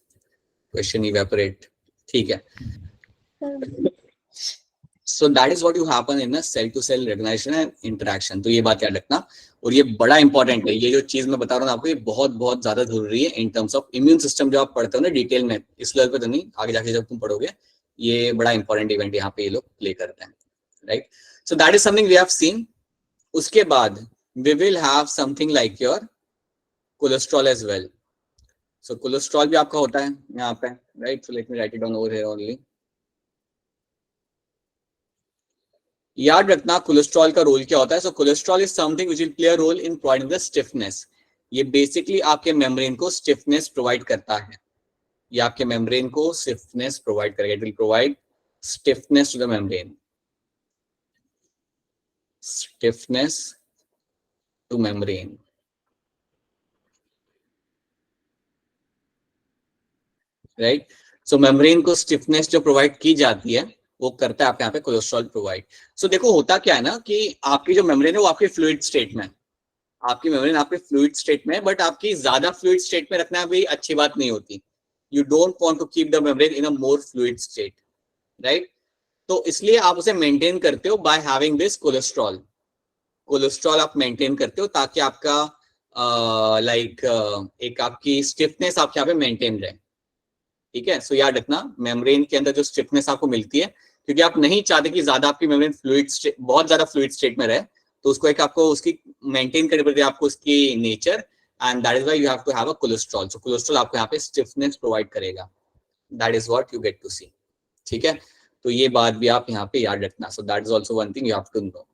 question evaporate, ठीक है। So that is what you happen in a cell to cell recognition and interaction। तो ये बात याद रखना और ये बड़ा इंपॉर्टेंट है। ये जो चीज मैं बता रहा हूँ आपको ये बहुत बहुत ज्यादा जरूरी है in terms of immune system. जो आप पढ़ते हो ना डिटेल में, इस लेवल पे तो नहीं, आगे जाके जब तुम पढ़ोगे ये बड़ा इंपॉर्टेंट इवेंट यहाँ पे ये लोग प्ले करते हैं, right. So that is something we have seen. उसके बाद we will have something like your cholesterol as well. So cholesterol भी आपका होता है यहाँ पे, right. So let me write it down over here only. याद रखना कोलेस्ट्रॉल का रोल क्या होता है. So cholesterol is something which will play a role in providing the stiffness. ये बेसिकली आपके मेम्ब्रेन को स्टिफनेस प्रोवाइड करता है. ये आपके मेम्ब्रेन को स्टिफनेस प्रोवाइड करेगा. It will provide stiffness to the membrane. Stiffness to membrane. Right. So membrane को स्टिफनेस जो प्रोवाइड की जाती है वो करता है आपके यहाँ पे कोलेस्ट्रॉल प्रोवाइड. सो देखो होता क्या है ना कि आपकी जो मेम्ब्रेन है वो आपके फ्लूइड स्टेट में है. आपकी मेम्ब्रेन आपके फ्लूइड स्टेट में है, बट आपकी ज्यादा फ्लूइड स्टेट में रखना भी अच्छी बात नहीं होती. You don't want to keep the membrane in a more fluid state, right. तो इसलिए आप उसे मेंटेन करते हो by having this cholesterol. Cholesterol आप मेंटेन करते हो ताकि आपका एक आपकी स्टिफनेस आपके यहाँ पे मेंटेन रहे. ठीक है. सो याद रखना मेम्ब्रेन के अंदर जो स्टिफनेस आपको मिलती है, क्योंकि आप नहीं चाहते कि ज्यादा आपकी मेम्ब्रेन बहुत ज्यादा फ्लूइड स्टेट में रहे, तो उसको एक आपको उसकी मेंटेन करनी पड़ती है आपको उसकी nature. And that is why you have to have a cholesterol. So cholesterol आपको यहाँ पे स्टिफनेस प्रोवाइड करेगा. That is what you get to see. ठीक है. तो ये बात भी आप यहाँ पे याद रखना. So that is also one thing you have to know.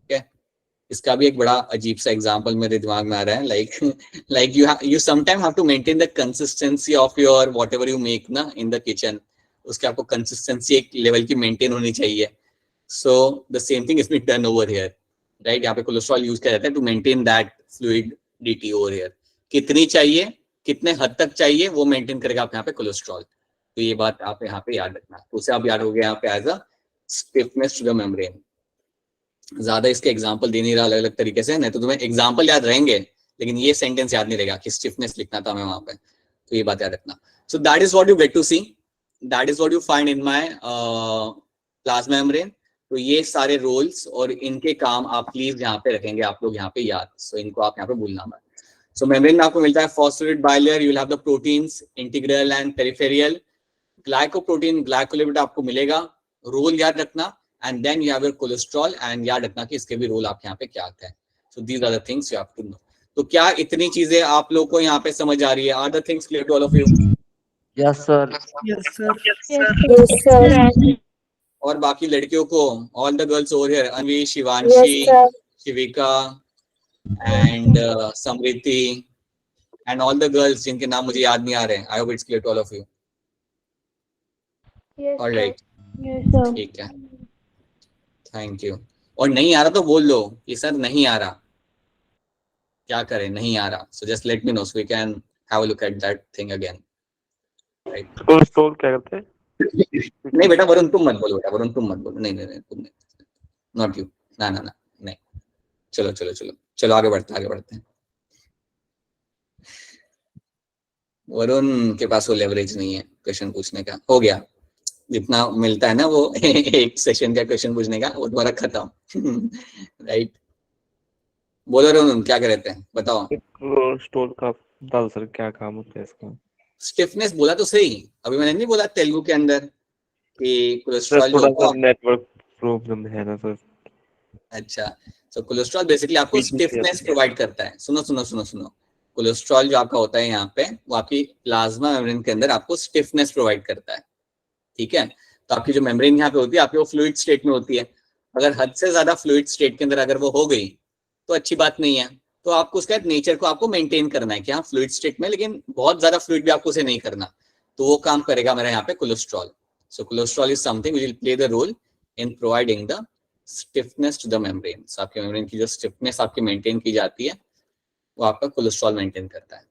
ठीक है. इसका भी एक बड़ा अजीब सा एग्जांपल मेरे दिमाग में आ रहा है. Like you sometimes have to maintain the consistency of your whatever you make ना in the kitchen. उसके आपको कंसिस्टेंसी एक लेवल की मेंटेन होनी चाहिए. So the same thing is been done over here, right. यहाँ पे कोलेस्ट्रॉल यूज किया जाता है to maintain that fluidity over here. कितनी चाहिए, कितने हद तक चाहिए, वो मेंटेन करेगा आप यहाँ पे कोलेस्ट्रॉल. तो ये बात आप यहाँ पे याद रखना. तो उसे आप याद हो गया यहाँ पे as a stiffness to the membrane. ज्यादा इसके एग्जांपल दे नहीं रहा अलग अलग तरीके से, नहीं तो तुम्हें एग्जांपल याद रहेंगे लेकिन ये सेंटेंस याद नहीं रहेगा कि स्टिफनेस लिखना था हमें वहां पे. तो ये बात याद रखना. So that is what you get to see. That is what you find in my plasma membrane. तो ये सारे रोल्स और इनके काम आप प्लीज यहाँ पे रखेंगे आप लोग यहाँ पे याद. सो इनको आप यहाँ पे भूलना मत. सो मेम्ब्रेन में आपको मिलता है phospholipid bilayer. You will have the proteins integral and peripheral. Glycoprotein glycolipid आपको मिलेगा. रोल याद रखना. And then you have your cholesterol and याद रखना कि इसके भी रोल आपके यहाँ पे क्या आता है. So these are the things you have to know. तो क्या इतनी चीजें आप लोग को यहाँ पे समझ आ रही है? Are the things clear to all of you? Yes, sir. Yes, sir. Yes, sir. और बाकी लड़कियों को, all the girls over here, Anvi, Shivanshi, Yes, sir. Shivika, and Samriti, and all the girls जिनके नाम मुझे याद नहीं आ रहे हैं. I hope it's clear to all of you. Yes, All right. Yes, sir. ठीक है. Thank you. और नहीं आ रहा तो बोल दो कि सर नहीं आ रहा, क्या करें, नहीं आ रहा. So just let me know so we can have a look at that thing again. Right. Cholesterol क्या करते हैं? नहीं बेटा वरुण तुम मत बोलो. बेटा वरुण तुम मत बोलो. नहीं नहीं नहीं तुम नहीं. Not you. ना ना ना नहीं. चलो चलो चलो चलो आगे बढ़ते हैं. वरुण के पास वो लेवरेज नहीं है क्वेश्चन पूछने का. हो गया जितना मिलता है ना वो एक सेशन का क्वेश्चन पूछने का, वो तुम्हारा खत्म. राइट. बोलो वरुण क्या कहते हैं, बताओ. कोलेस्ट्रॉल का बता सर क्या काम होता है इसका? स्टिफनेस बोला तो सही. अभी मैंने नहीं बोला तेलुगु के अंदर कि कोलेस्ट्रॉल थोड़ा सा नेटवर्क प्रॉब्लम है ना सर. अच्छा. तो कोलेस्ट्रॉल बेसिकली आपको स्टिफनेस प्रोवाइड करता है. सुनो सुनो सुनो सुनो. कोलेस्ट्रॉल जो आपका होता है यहाँ पे वो आपकी प्लाज्मा मेम्ब्रेन के अंदर आपको स्टिफनेस प्रोवाइड करता है. ठीक है. तो आपकी जो मेम्ब्रेन यहाँ पे होती है आपकी वो फ्लूइड स्टेट में होती है. अगर हद से ज्यादा फ्लूइड स्टेट के अंदर अगर वो हो गई तो अच्छी बात नहीं है. तो आपको उसका नेचर को आपको मेंटेन करना है कि हाँ फ्लूइड स्टेट में, लेकिन बहुत ज्यादा फ्लूइड भी आपको उसे नहीं करना. तो वो काम करेगा मेरा यहाँ पे cholesterol. So cholesterol is something which will play the role in providing the stiffness to the membrane. So आपके मेम्ब्रेन की जो स्टिफनेस आपकी मेंटेन की जाती है वो आपका कोलेस्ट्रॉल मेंटेन करता है.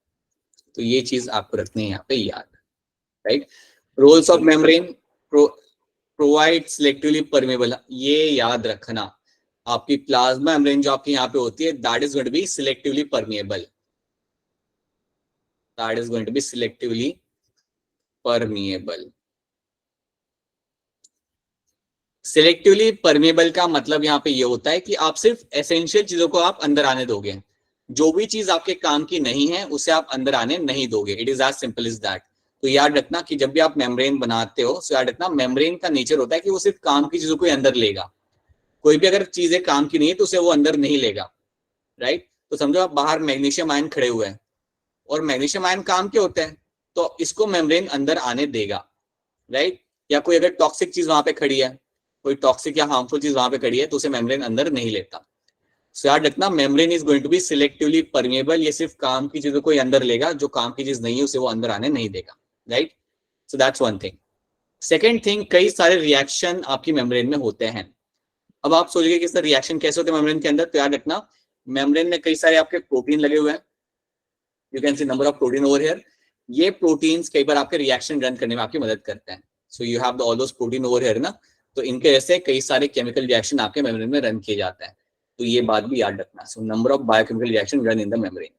तो ये चीज आपको रखनी है यहाँ पे याद. Right. Roles of membrane provide selectively permeable. ये याद रखना आपकी प्लाज्मा मेम्ब्रेन जो आपकी यहाँ पे होती है that is going to be selectively permeable. That is going to be selectively permeable. Selectively permeable का मतलब यहाँ पे ये होता है कि आप सिर्फ एसेंशियल चीजों को आप अंदर आने दोगे. जो भी चीज आपके काम की नहीं है उसे आप अंदर आने नहीं दोगे. It is as simple as that. तो याद रखना कि जब भी आप मेम्ब्रेन बनाते हो तो याद रखना मेम्ब्रेन का नेचर होता है कि वो सिर्फ काम की चीजों को अंदर लेगा. कोई भी अगर चीजें काम की नहीं है तो उसे वो अंदर नहीं लेगा. राइट. तो समझो आप बाहर मैग्नीशियम आयन खड़े हुए हैं और मैग्नीशियम आयन काम के होते हैं, तो इसको मेम्ब्रेन अंदर आने देगा, राइट। या कोई अगर टॉक्सिक चीज वहां पे खड़ी है, कोई टॉक्सिक या हार्मफुल चीज वहां पे खड़ी है, तो उसे मेम्ब्रेन अंदर नहीं लेता। सो याद रखना, membrane is going to be selectively permeable. ये सिर्फ काम की चीजों को ही अंदर लेगा, जो काम की चीज नहीं है उसे वो अंदर आने नहीं देगा, right. So that's one thing. Second thing, कई सारे रिएक्शन आपकी मेम्ब्रेन में होते हैं। अब आप सोचिए कि सर रिएक्शन कैसे होते हैं मेम्ब्रेन के अंदर, तो याद रखना मेम्ब्रेन में कई सारे आपके प्रोटीन लगे हुए हैं। You can see number of protein over here. ये प्रोटीन्स कई बार आपके रिएक्शन रन करने में आपकी मदद करते हैं। सो you have all those protein over here ना, तो इनके जैसे कई सारे केमिकल रिएक्शन आपके मेम्ब्रेन में रन किए जाते हैं, तो ये बात भी याद रखना। So number of biochemical reaction run in the membrane.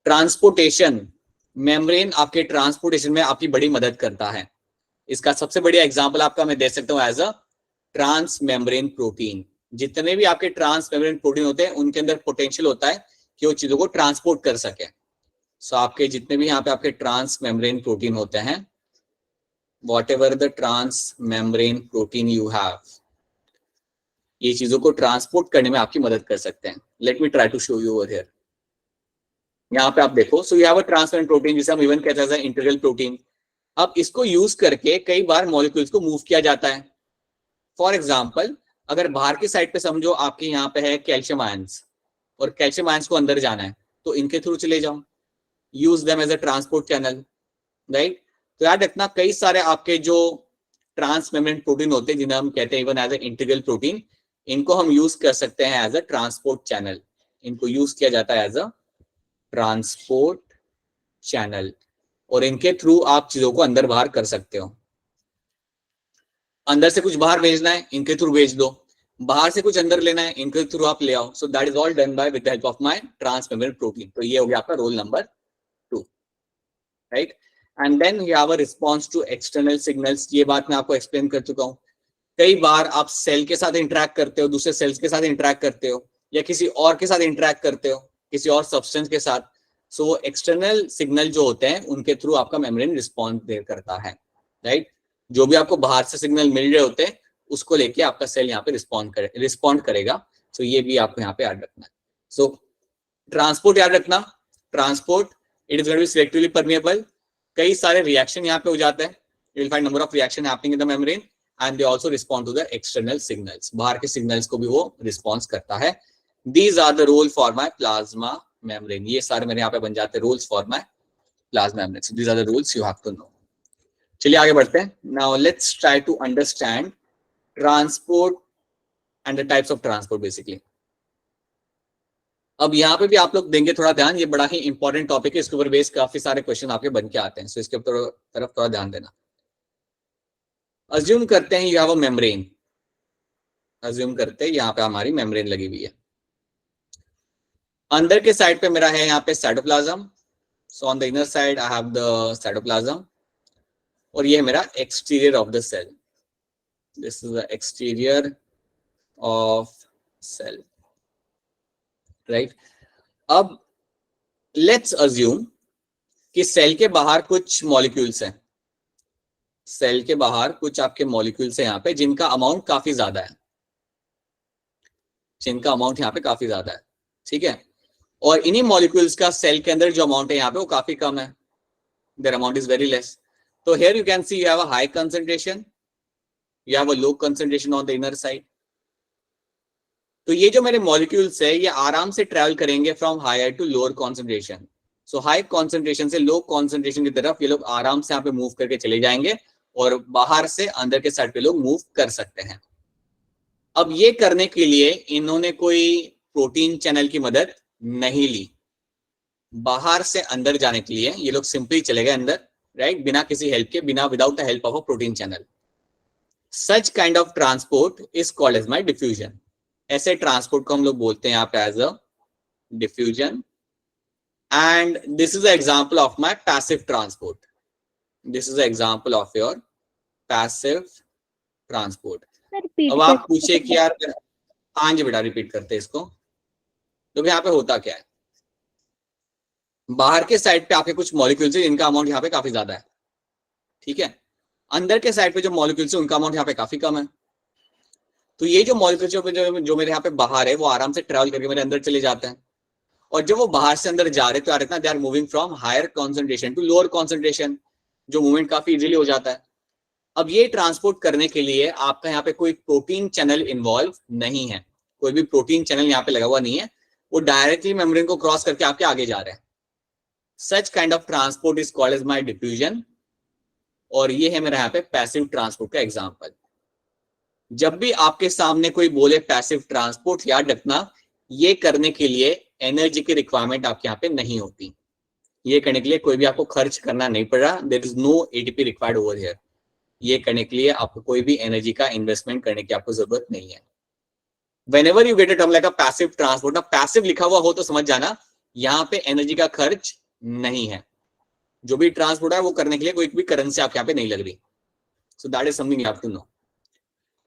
Transportation, membrane आपके ट्रांसपोर्टेशन में आपकी बड़ी मदद करता है। इसका सबसे बढ़िया एग्जांपल आपका मैं दे सकता हूं as a transmembrane protein. जितने भी आपके ट्रांस मेम्ब्रेन प्रोटीन होते हैं उनके अंदर पोटेंशियल होता है कि वो चीजों को ट्रांसपोर्ट कर सके। सो आपके जितने भी यहाँ पे आपके ट्रांस मेम्ब्रेन प्रोटीन होते हैं, whatever the trans membrane protein you have, ये चीजों को ट्रांसपोर्ट करने में आपकी मदद कर सकते हैं। Let me try to show you over here. यहाँ पे आप देखो, so you have a transmembrane protein जिसे हम इवन कहते हैं इंटीग्रल प्रोटीन। अब इसको यूज करके कई बार मॉलिक्यूल्स को मूव किया जाता है। फॉर एग्जाम्पल, अगर बाहर की साइड पे समझो आपके यहाँ पे है कैल्शियम आयंस, और कैल्शियम आयंस को अंदर जाना है, तो इनके थ्रू चले जाओ, use them as a transport channel, right. तो याद रखना कई सारे आपके जो ट्रांस मेम्ब्रेन प्रोटीन होते हैं जिन्हें हम कहते हैं even as a integral protein, इनको हम यूज कर सकते हैं एज अ ट्रांसपोर्ट चैनल। इनको यूज किया जाता है एज अ ट्रांसपोर्ट चैनल, और इनके थ्रू आप चीजों को अंदर बाहर कर सकते हो। अंदर से कुछ बाहर भेजना है, इनके थ्रू भेज दो। बाहर से कुछ अंदर लेना है, इनके थ्रू आप ले आओ। So that is all done by with the help of my transmembrane protein. तो ये हो गया आपका role number 2, right. And then you have a response to external signals. ये बात मैं आपको एक्सप्लेन कर चुका हूँ। कई बार आप सेल के साथ इंटरेक्ट करते हो, दूसरे सेल्स के साथ इंटरेक्ट करते हो, या किसी और के साथ इंटरेक्ट करते हो, किसी और सब्सटेंस के साथ। सो वो एक्सटर्नल सिग्नल जो होते हैं उनके थ्रू आपका मेम्ब्रेन रिस्पॉन्स दे करता है, राइट। जो भी आपको बाहर से सिग्नल मिल रहे होते हैं उसको लेके आपका सेल यहाँ पे रिस्पॉन्ड करेगा। सो ये भी आपको यहाँ पे याद रखना है। सो ट्रांसपोर्ट याद रखना, transport it is going to be selectively permeable. कई सारे रिएक्शन यहाँ पे हो जाते हैं। You will find number of reaction happening in the membrane and they also respond to the external signals. बाहर के सिग्नल्स को भी वो रिस्पॉन्स करता है। These are the role for my plasma membrane. ये सारे मेरे यहाँ पे बन जाते हैं rules for my plasma membrane. So these are the rules you have to know. चलिए आगे बढ़ते हैं। Now let's try to understand transport and the types of transport basically. अब यहाँ पे भी आप लोग देंगे थोड़ा ध्यान, ये बड़ा ही इंपॉर्टेंट टॉपिक है, इसके ऊपर बेस काफी सारे क्वेश्चन आपके बन के आते हैं। सो इसके तरफ थोड़ा ध्यान देना। अज्यूम करते हैं you have a membrane. Assume करते हैं यहाँ पे हमारी मेम्ब्रेन लगी हुई है। अंदर के साइड पे मेरा है यहाँ पे cytoplasm. So on the inner side I have the cytoplasm, और ये है मेरा exterior of the cell. This is the exterior of cell, right. अब लेट्स अज्यूम कि सेल के बाहर कुछ मॉलिक्यूल्स हैं। सेल के बाहर कुछ आपके मॉलिक्यूल्स हैं यहाँ पे जिनका अमाउंट काफी ज्यादा है, जिनका अमाउंट यहाँ पे काफी ज्यादा है, ठीक है। और इन्हीं मॉलिक्यूल्स का सेल के अंदर जो अमाउंट है यहाँ पे वो काफी कम है। Their amount is very less. तो here you can see you have a high concentration, you have a low concentration on the inner side. तो ये जो मेरे मॉलिक्यूल्स है ये आराम से ट्रेवल करेंगे from higher to lower concentration. So high concentration से लो कॉन्सेंट्रेशन की तरफ ये लोग आराम से यहाँ पे मूव करके चले जाएंगे, और बाहर से अंदर के साइड पे लोग मूव कर सकते हैं। अब ये करने के लिए इन्होंने कोई प्रोटीन चैनल की मदद नहीं ली। बाहर से अंदर जाने के लिए ये लोग सिंपली चले गए अंदर, राइट, बिना किसी हेल्प के, बिना without the help of a protein channel. Such kind of transport is called as my diffusion. ऐसे ट्रांसपोर्ट को हम लोग बोलते हैं यहाँ पे as a diffusion. And this is example of my passive transport. This is example of your passive transport. अब आप पूछे कि यार, हाँ जी बेटा रिपीट करते हैं इसको। तो यहाँ पे होता क्या है, बाहर के साइड पे आपके कुछ मॉलिक्यूल्स है जिनका अमाउंट यहाँ पे काफी ज्यादा है, ठीक है। अंदर के साइड पे जो मॉलिक्यूल्स है उनका अमाउंट यहाँ पे काफी कम है। तो ये जो मॉलिक्यूल्स जो मेरे यहाँ पे बाहर है वो आराम से ट्रेवल करके मेरे अंदर चले जाते हैं, और जब वो बाहर से अंदर जा रहे तो यार इतना they are moving from higher concentration to lower concentration, जो मूवमेंट काफी इजीली हो जाता है। अब ये ट्रांसपोर्ट करने के लिए आपका यहाँ पे कोई प्रोटीन चैनल इन्वॉल्व नहीं है, कोई भी प्रोटीन चैनल यहाँ पे लगा हुआ नहीं है, वो डायरेक्टली मेम्ब्रेन को क्रॉस करके आपके आगे जा रहे हैं। Such kind of transport is called as my diffusion, और ये है मेरा यहाँ पे पैसिव ट्रांसपोर्ट का एग्जांपल। जब भी आपके सामने कोई बोले पैसिव ट्रांसपोर्ट, याद रखना ये करने के लिए एनर्जी की रिक्वायरमेंट आपके यहाँ पे नहीं होती, ये करने के लिए कोई भी आपको खर्च करना नहीं पड़ रहा, there is no ATP required over here. ये करने के लिए आपको कोई भी एनर्जी का इन्वेस्टमेंट करने की आपको जरूरत नहीं है। Whenever you get a term like a passive transport, ना पैसिव लिखा हुआ हो तो समझ जाना यहाँ पे एनर्जी का खर्च नहीं है, जो भी ट्रांसपोर्ट है वो करने के लिए कोई भी करेंसी आपके यहाँ पे नहीं लग रही। So that is something you have to know.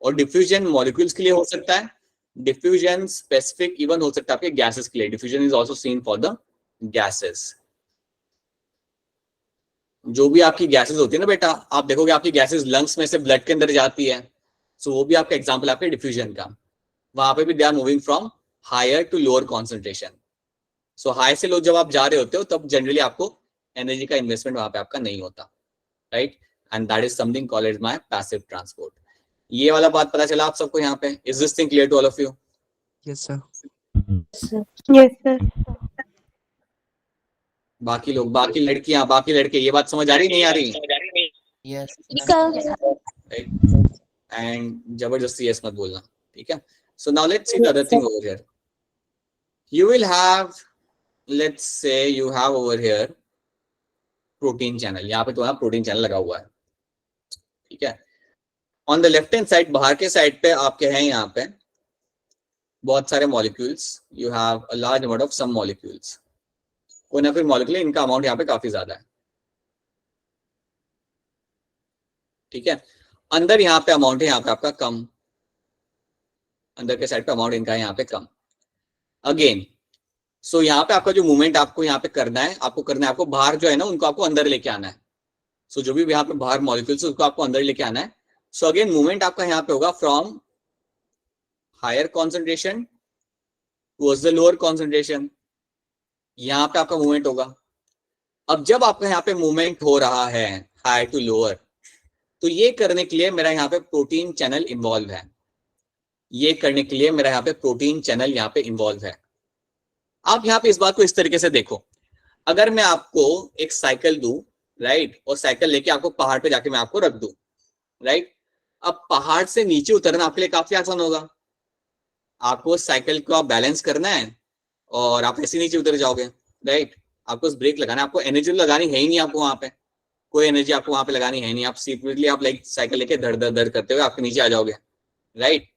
और डिफ्यूजन मॉलिक्यूल्स के लिए हो सकता है, डिफ्यूजन स्पेसिफिक इवन हो सकता है आपके गैसेस के लिए। Diffusion is also seen for the gases. जो भी आपकी गैसेस होती है ना बेटा, आप देखोगे आपकी गैसेस लंग्स में से ब्लड के अंदर जाती है, सो वो भी आपका एग्जांपल आपके डिफ्यूजन का। वहां पे भी they are moving from higher to lower concentration. So high से लो जब आप जा रहे होते हो तब जनरली आपको एनर्जी का इन्वेस्टमेंट वहां पे आपका नहीं होता, right, and that is something called as my passive transport. ये वाला बात पता चला आप सबको यहाँ पे? Is this thing clear to all of you? Yes sir. Yes, sir. बाकी लोग, बाकी लड़कियां, बाकी लड़के, ये बात समझ आ रही नहीं आ रही? यस राइट, एंड जबरदस्ती यस मत बोलना, ठीक है? So now let's see the other thing over here. You will have, let's say you have over here protein channel, यहाँ पे तुम्हारा प्रोटीन चैनल लगा हुआ है, ठीक है? On the left hand side, बाहर के साइड पे आपके हैं यहाँ पे बहुत सारे molecules, you have a large amount of some molecules, कोई ना कोई मॉलिक्यूल, इनका अमाउंट यहाँ पे काफी ज्यादा है, ठीक है? अंदर यहाँ पे अमाउंट है यहाँ पे आपका कम, अंदर के साइड पे अमाउंट इनका यहाँ पे कम। अगेन सो यहाँ पे आपका जो मूवमेंट आपको यहाँ पे करना है, आपको बाहर जो है ना उनको आपको अंदर लेके आना है। सो जो भी यहाँ पे बाहर मॉलिक्यूल्स उसको आपको अंदर लेके आना है। सो अगेन मूवमेंट आपका यहाँ पे होगा from higher concentration towards the lower concentration, यहाँ पे आपका मूवमेंट होगा। अब जब आपका यहाँ पे मूवमेंट हो रहा है हायर टू लोअर, तो ये करने के लिए मेरा यहाँ पे प्रोटीन चैनल इन्वॉल्व है, ये करने के लिए मेरा यहाँ पे प्रोटीन चैनल यहाँ पे इन्वॉल्व है। आप यहाँ पे इस बात को इस तरीके से देखो, अगर मैं आपको एक साइकिल दूं, राइट, और साइकिल लेके आपको पहाड़ पे जाके मैं आपको रख दूं, राइट, अब पहाड़ से नीचे उतरना आपके लिए काफी आसान होगा। आपको साइकिल को बैलेंस करना है और आप ऐसे नीचे उतर जाओगे, राइट, आपको ब्रेक लगाना है, आपको एनर्जी लगानी है ही नहीं, आपको वहां पे कोई एनर्जी आपको वहां पे लगानी है नहीं, आप सिंपली आप लाइक साइकिल लेके धड़ धड़ धड़ करते हुए आपके नीचे आ जाओगे, राइट।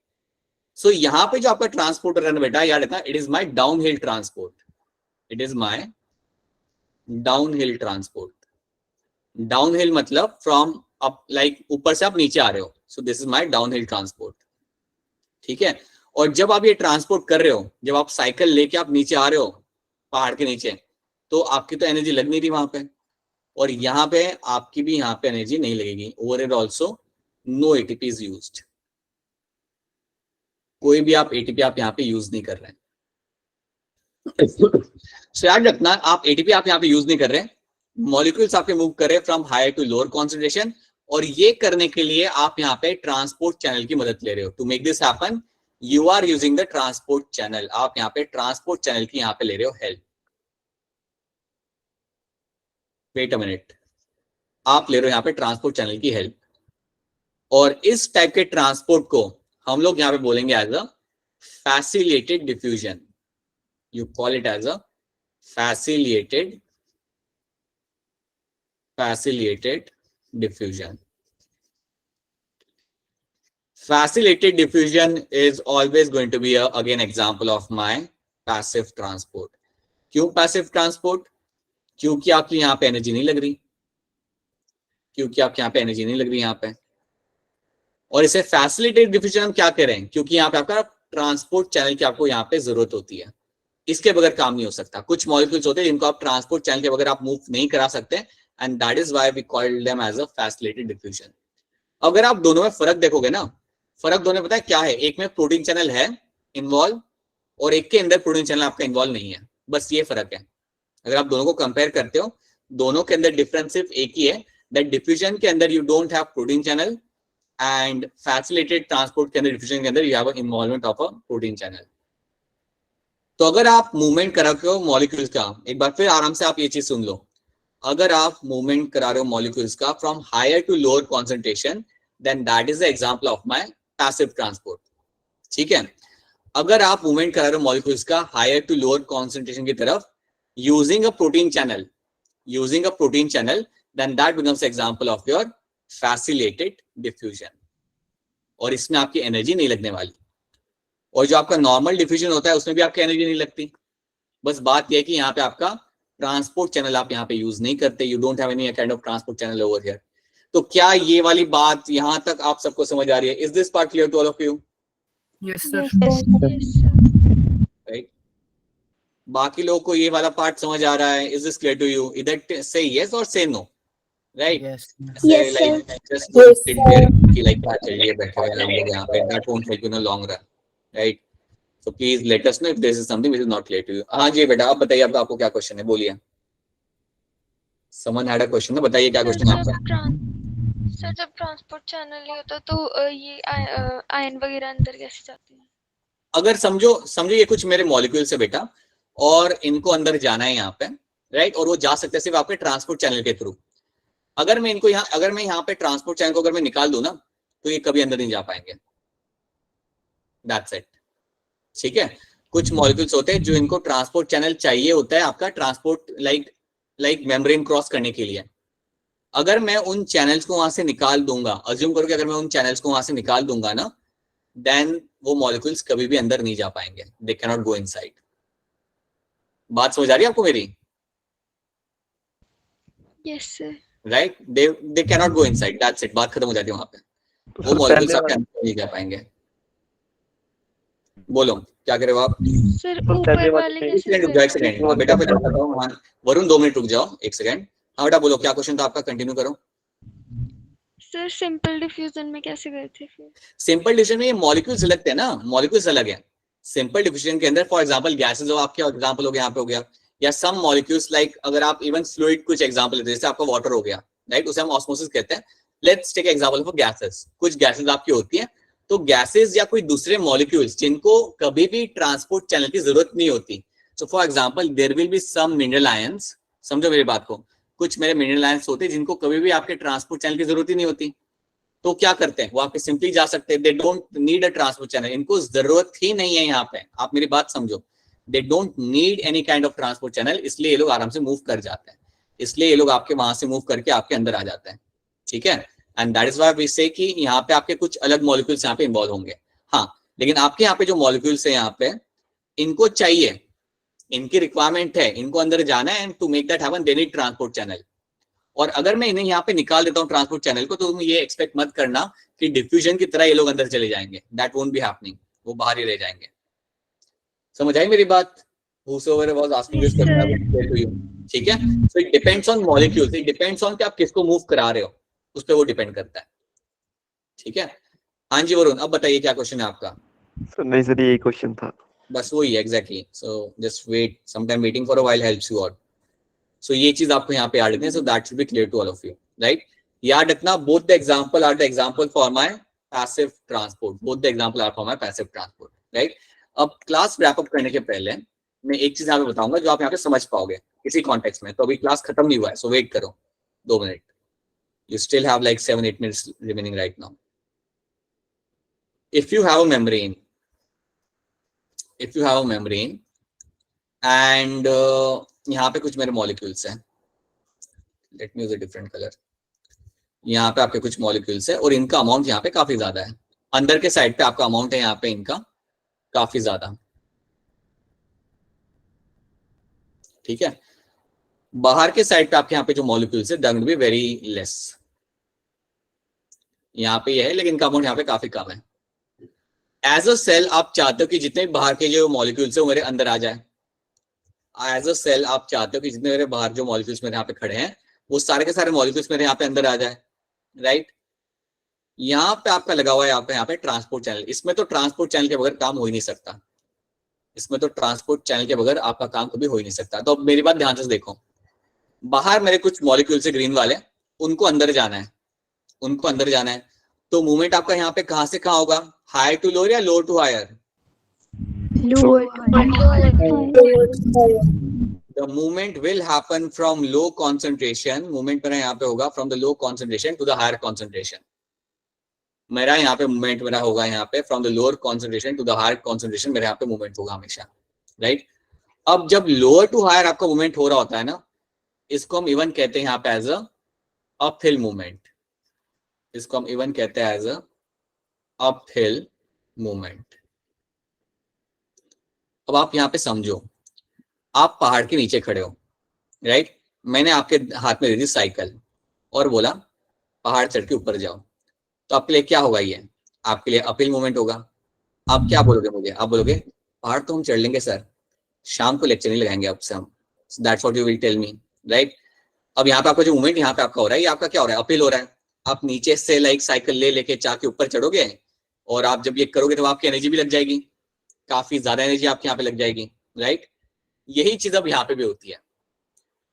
सो यहाँ पे जो आपका ट्रांसपोर्टर है ना बेटा, याद रखना, it is my down hill transport, it is my down hill transport. Down hill मतलब फ्रॉम अप, लाइक ऊपर से आप नीचे आ रहे हो, so this is my down hill transport, ठीक है। और जब आप ये ट्रांसपोर्ट कर रहे हो, जब आप साइकिल लेके आप नीचे आ रहे हो पहाड़ के नीचे, तो आपकी तो एनर्जी लग नहीं रही वहां पे, और यहाँ पे आपकी भी यहाँ पे एनर्जी नहीं लगेगी। Over it also no ATP is used, कोई भी आप एटीपी आप यहाँ पे यूज नहीं कर रहे हैं। सो याद रखना, आप एटीपी आप यहाँ पे यूज नहीं कर रहे, मॉलिक्यूल्स आपके मूव कर रहे from higher to lower concentration, और ये करने के लिए आप यहाँ पे ट्रांसपोर्ट चैनल की मदद ले रहे हो। To make this happen you are using the transport channel, आप यहाँ पे ट्रांसपोर्ट चैनल की यहाँ पे ले रहे हो हेल्प। वेट अ मिनट, आप ले रहे हो यहाँ पे ट्रांसपोर्ट चैनल की हेल्प, और इस टाइप के ट्रांसपोर्ट को हम लोग यहाँ पे बोलेंगे as a facilitated diffusion. You call it as a facilitated diffusion. Facilitated diffusion is always going to be a again example of my passive transport. क्यों passive transport? क्योंकि आपकी यहाँ पे एनर्जी नहीं लग रही, क्योंकि आपके यहाँ पे एनर्जी नहीं लग रही यहाँ पे। और इसे फैसिलिटेटेड डिफ्यूजन हम क्या कह रहे हैं? क्योंकि यहाँ पे आपका ट्रांसपोर्ट चैनल की आपको यहाँ पे जरूरत होती है, इसके बगैर काम नहीं हो सकता। कुछ मॉलिक्यूल्स होते हैं जिनको आप ट्रांसपोर्ट चैनल के बगैर आप मूव नहीं करा सकते, and that is why we call them as a facilitated diffusion. अगर आप दोनों में फर्क देखोगे ना, फर्क दोनों में पता है क्या है? एक में प्रोटीन चैनल है इन्वॉल्व, और एक के अंदर प्रोटीन चैनल आपका इन्वॉल्व नहीं है। बस ये फर्क है। अगर आप दोनों को कंपेयर करते हो, दोनों के अंदर डिफरेंस सिर्फ एक ही है, दैट डिफ्यूजन के अंदर you don't have protein channel and facilitated transport के अंदर, डिफ्यूजन के अंदर you have involvement of a protein channel. तो अगर आप मूवमेंट करा रहे हो मॉलिक्यूल्स का, एक बार फिर आराम से आप ये चीज सुन लो, अगर आप मूवमेंट करा रहे हो मॉलिक्यूल्स का from higher to lower concentration, then that is the example of my passive transport. ठीक है, अगर आप मूवमेंट करा रहे हो मॉलिक्यूल्स का हायर टू लोअर कॉन्सेंट्रेशन की तरफ using a protein channel, then that becomes example of your facilitated diffusion. और इसमें आपकी एनर्जी नहीं लगने वाली, और जो आपका नॉर्मल डिफ्यूजन होता है उसमें भी आपकी एनर्जी नहीं लगती। बस बात यह है कि यहाँ पे आपका ट्रांसपोर्ट चैनल आप यहाँ पे यूज नहीं करते, you don't have any kind of transport channel over here. तो क्या ये वाली बात यहाँ तक आप सबको समझ आ रही है? Is this part clear to all of you? Yes, sir. Right, बाकी लोगों को ये वाला पार्ट समझ आ रहा है? Is this clear to you? इधर से यस और से no, right? Yes. Yes, sir. Just Yes, sit sir. there कि like क्या चलिए बैठे हुए हैं हम लोग यहाँ पे, that won't help you in the long run, right? So please let us know if this is something which is not clear to you. हाँ जी बेटा, आप बताइए आपको क्या क्वेश्चन है, बोलिए। Someone had a question, बताइए क्या क्वेश्चन है आपका? सर जब ट्रांसपोर्ट चैनल नहीं होता तो ये आयन वगैरह अंदर कैसे जाते हैं? अगर समझो ये कुछ मेरे मॉलिक्यूल्स है बेटा, और इनको अंदर जाना है यहाँ पे, राइट? और वो जा सकते हैं सिर्फ आपके ट्रांसपोर्ट चैनल के थ्रू। अगर मैं यहाँ पे ट्रांसपोर्ट चैनल को अगर मैं निकाल दूं ना, तो ये कभी अंदर नहीं जा पाएंगे। That's it. ठीक है, कुछ मॉलिक्यूल्स होते हैं जो इनको ट्रांसपोर्ट चैनल चाहिए होता है आपका ट्रांसपोर्ट लाइक मेम्ब्रेन क्रॉस करने के लिए। अगर मैं उन चैनल्स को वहां से निकाल दूंगा, अज्यूम करो कि अगर मैं उन चैनल्स को वहां से निकाल दूंगा ना, देन वो मॉलिक्यूल्स कभी भी अंदर नहीं जा पाएंगे, they can not go inside. बात समझ आ रही है आपको मेरी? Yes sir. Right, they can not go inside, that's it, बात खत्म हो जाती है वहां पे। तो वो सर मॉलिक्यूल्स पहले आपके अंदर नहीं जा पाएंगे। बोलो क्या करे हो आप? सर तो ऊपर पहले वाले वाले एक कैसे सेकंड रुक जाओ, एक सेकंड। हाँ बेटा पहले बताओ। हाँ वरुण 2 मिनट रुक जाओ, एक सेकंड। हाँ बेटा बोलो क्या क्वेश्चन था आपका, कंटिन्यू करो। सर सिंपल डिफ्यूजन में कैसे गए थे फिर? सिंपल डिफ्यूजन में ये मॉलिक्यूल्स अलग थे ना, मॉलिक्यूल्स अलग है। सिंपल डिफ्यूजन के अंदर फॉर एग्जांपल गैसेस हो, आपके एग्जांपल हो गया यहाँ पे हो गया, या सम मॉलिक्यूल्स लाइक अगर आप इवन फ्लूइड कुछ एग्जांपल लेते हैं, जैसे आपका वाटर हो गया, राइट? उसे हम ऑस्मोसिस कहते हैं। Let's take example of gases. कुछ गैसेस आपकी होती है, तो गैसेस या कोई दूसरे मॉलिक्यूल्स जिनको कभी भी ट्रांसपोर्ट चैनल की जरूरत नहीं होती। So for example there will be some mineral ions, समझो मेरी बात को, कुछ मेरे मिनरल आयंस होते हैं जिनको कभी भी आपके ट्रांसपोर्ट चैनल की जरूरत ही नहीं होती। तो क्या करते हैं वो, आपके सिंपली जा सकते हैं, they don't need a transport channel, इनको जरूरत ही नहीं है यहाँ पे। आप मेरी बात समझो, they don't need any kind of transport channel, इसलिए ये लोग आराम से मूव कर जाते हैं, इसलिए ये लोग आपके वहां से मूव करके आपके अंदर आ जाते हैं। ठीक है, and that is why we say कि यहाँ पे आपके कुछ अलग मॉलिक्यूल्स यहाँ पे इन्वॉल्व होंगे। हाँ, लेकिन आपके यहाँ पे जो मॉलिक्यूल्स है यहाँ पे, इनको चाहिए, इनकी रिक्वायरमेंट है, इनको अंदर जाना है, and to make that happen they need transport channel. और अगर मैं इन्हें यहाँ पे निकाल देता हूँ ट्रांसपोर्ट चैनल को, तो तुम ये एक्सपेक्ट मत करना कि डिफ्यूजन की तरह ये लोग अंदर चले जाएंगे, दैट वोंट बी हैपनिंग, वो बाहर ही रह जाएंगे। समझ आई मेरी बात? Whosoever was asking this question, I will explain to you. ठीक है, so it depends on molecules, it depends on कि आप किसको मूव करा रहे हो, उस पर वो डिपेंड करता है। ठीक है, हाँ जी वरुण, अब बताइए क्या क्वेश्चन है आपका? सर नहीं सर यही क्वेश्चन था। बस वही है exactly. So just wait, sometime waiting for a while helps you out. So ये चीज आपको यहाँ पे याद रखनी है, so that should be clear to all of you, right? याद रखना, both the example are the example for my passive transport, both the example are for my passive transport, right? अब क्लास रैप अप करने के पहले मैं एक चीज यहाँ पे बताऊंगा जो आप यहाँ पे समझ पाओगे इसी कॉन्टेक्स्ट में। तो अभी क्लास खत्म नहीं हुआ है, सो वेट करो 2 minute, you still have like 7-8 minutes remaining right now. If you have a membrane, and यहाँ पे कुछ मेरे मॉलिक्यूल्स हैं, let me use a different color. यहाँ पे आपके कुछ मॉलिक्यूल्स है और इनका अमाउंट यहाँ पे काफी ज्यादा है। अंदर के साइड पे आपका अमाउंट है यहाँ पे इनका काफी ज्यादा, ठीक है? बाहर के साइड पे आपके यहाँ पे जो मॉलिक्यूल्स है that will be very less. यहाँ पे ये है लेकिन इनका अमाउंट यहाँ पे काफी कम है। एज अ सेल आप चाहते हो कि जितने बाहर के जो मॉलिक्यूल्स है वो मेरे अंदर आ जाए। एज अ सेल आप चाहते हो कि जितने मेरे बाहर जो मॉलिक्यूल्स मेरे यहाँ पे खड़े हैं वो सारे के सारे मॉलिक्यूल्स मेरे यहाँ पे अंदर आ जाए, राइट? यहाँ पे आपका लगा हुआ है यहाँ पे ट्रांसपोर्ट चैनल। इसमें तो ट्रांसपोर्ट चैनल के बगैर काम हो ही नहीं सकता, इसमें तो ट्रांसपोर्ट चैनल के बगैर आपका काम कभी हो ही नहीं सकता। तो अब मेरी बात ध्यान से देखो, बाहर मेरे कुछ मॉलिक्यूल से ग्रीन वाले, उनको अंदर जाना है, उनको अंदर जाना है, तो मूवमेंट आपका यहाँ पे कहाँ से कहाँ होगा, हायर टू लोअर या lower to higher? The movement will happen from low concentration, movement मेरा यहाँ पे होगा from the low concentration to the higher concentration। मेरा यहाँ पे मूवमेंट मेरा होगा यहाँ पे from the lower concentration to the higher concentration, मेरे यहाँ पे मूवमेंट होगा हमेशा, राइट। अब जब लोअर टू हायर आपका मूवमेंट हो रहा होता है ना, इसको हम इवन कहते हैं यहाँ पे एज अ अपहिल मूवमेंट, इसको हम इवन कहते हैं एज अ अपहिल मूवमेंट। अब आप यहाँ पे समझो, आप पहाड़ के नीचे खड़े हो, राइट, मैंने आपके हाथ में दे दी साइकिल और बोला पहाड़ चढ़ के ऊपर जाओ, तो आपके लिए क्या होगा, ये आपके लिए अपहिल मूवमेंट होगा। आप क्या बोलोगे मुझे, आप बोलोगे पहाड़ तो हम चढ़ लेंगे सर, शाम को लेक्चर नहीं लगाएंगे आपसे हम, that's what you will tell me, right. अब यहाँ पे आपका जो मूवमेंट यहाँ पे आपका हो रहा है, ये आपका क्या हो रहा है, अपहिल हो रहा है। आप नीचे से लाइक साइकिल लेके जाके ऊपर चढ़ोगे, और आप जब ये करोगे तो आपकी एनर्जी भी लग जाएगी, काफी ज्यादा एनर्जी आपके यहाँ पे लग जाएगी, राइट। यही चीज अब यहाँ पे भी होती है,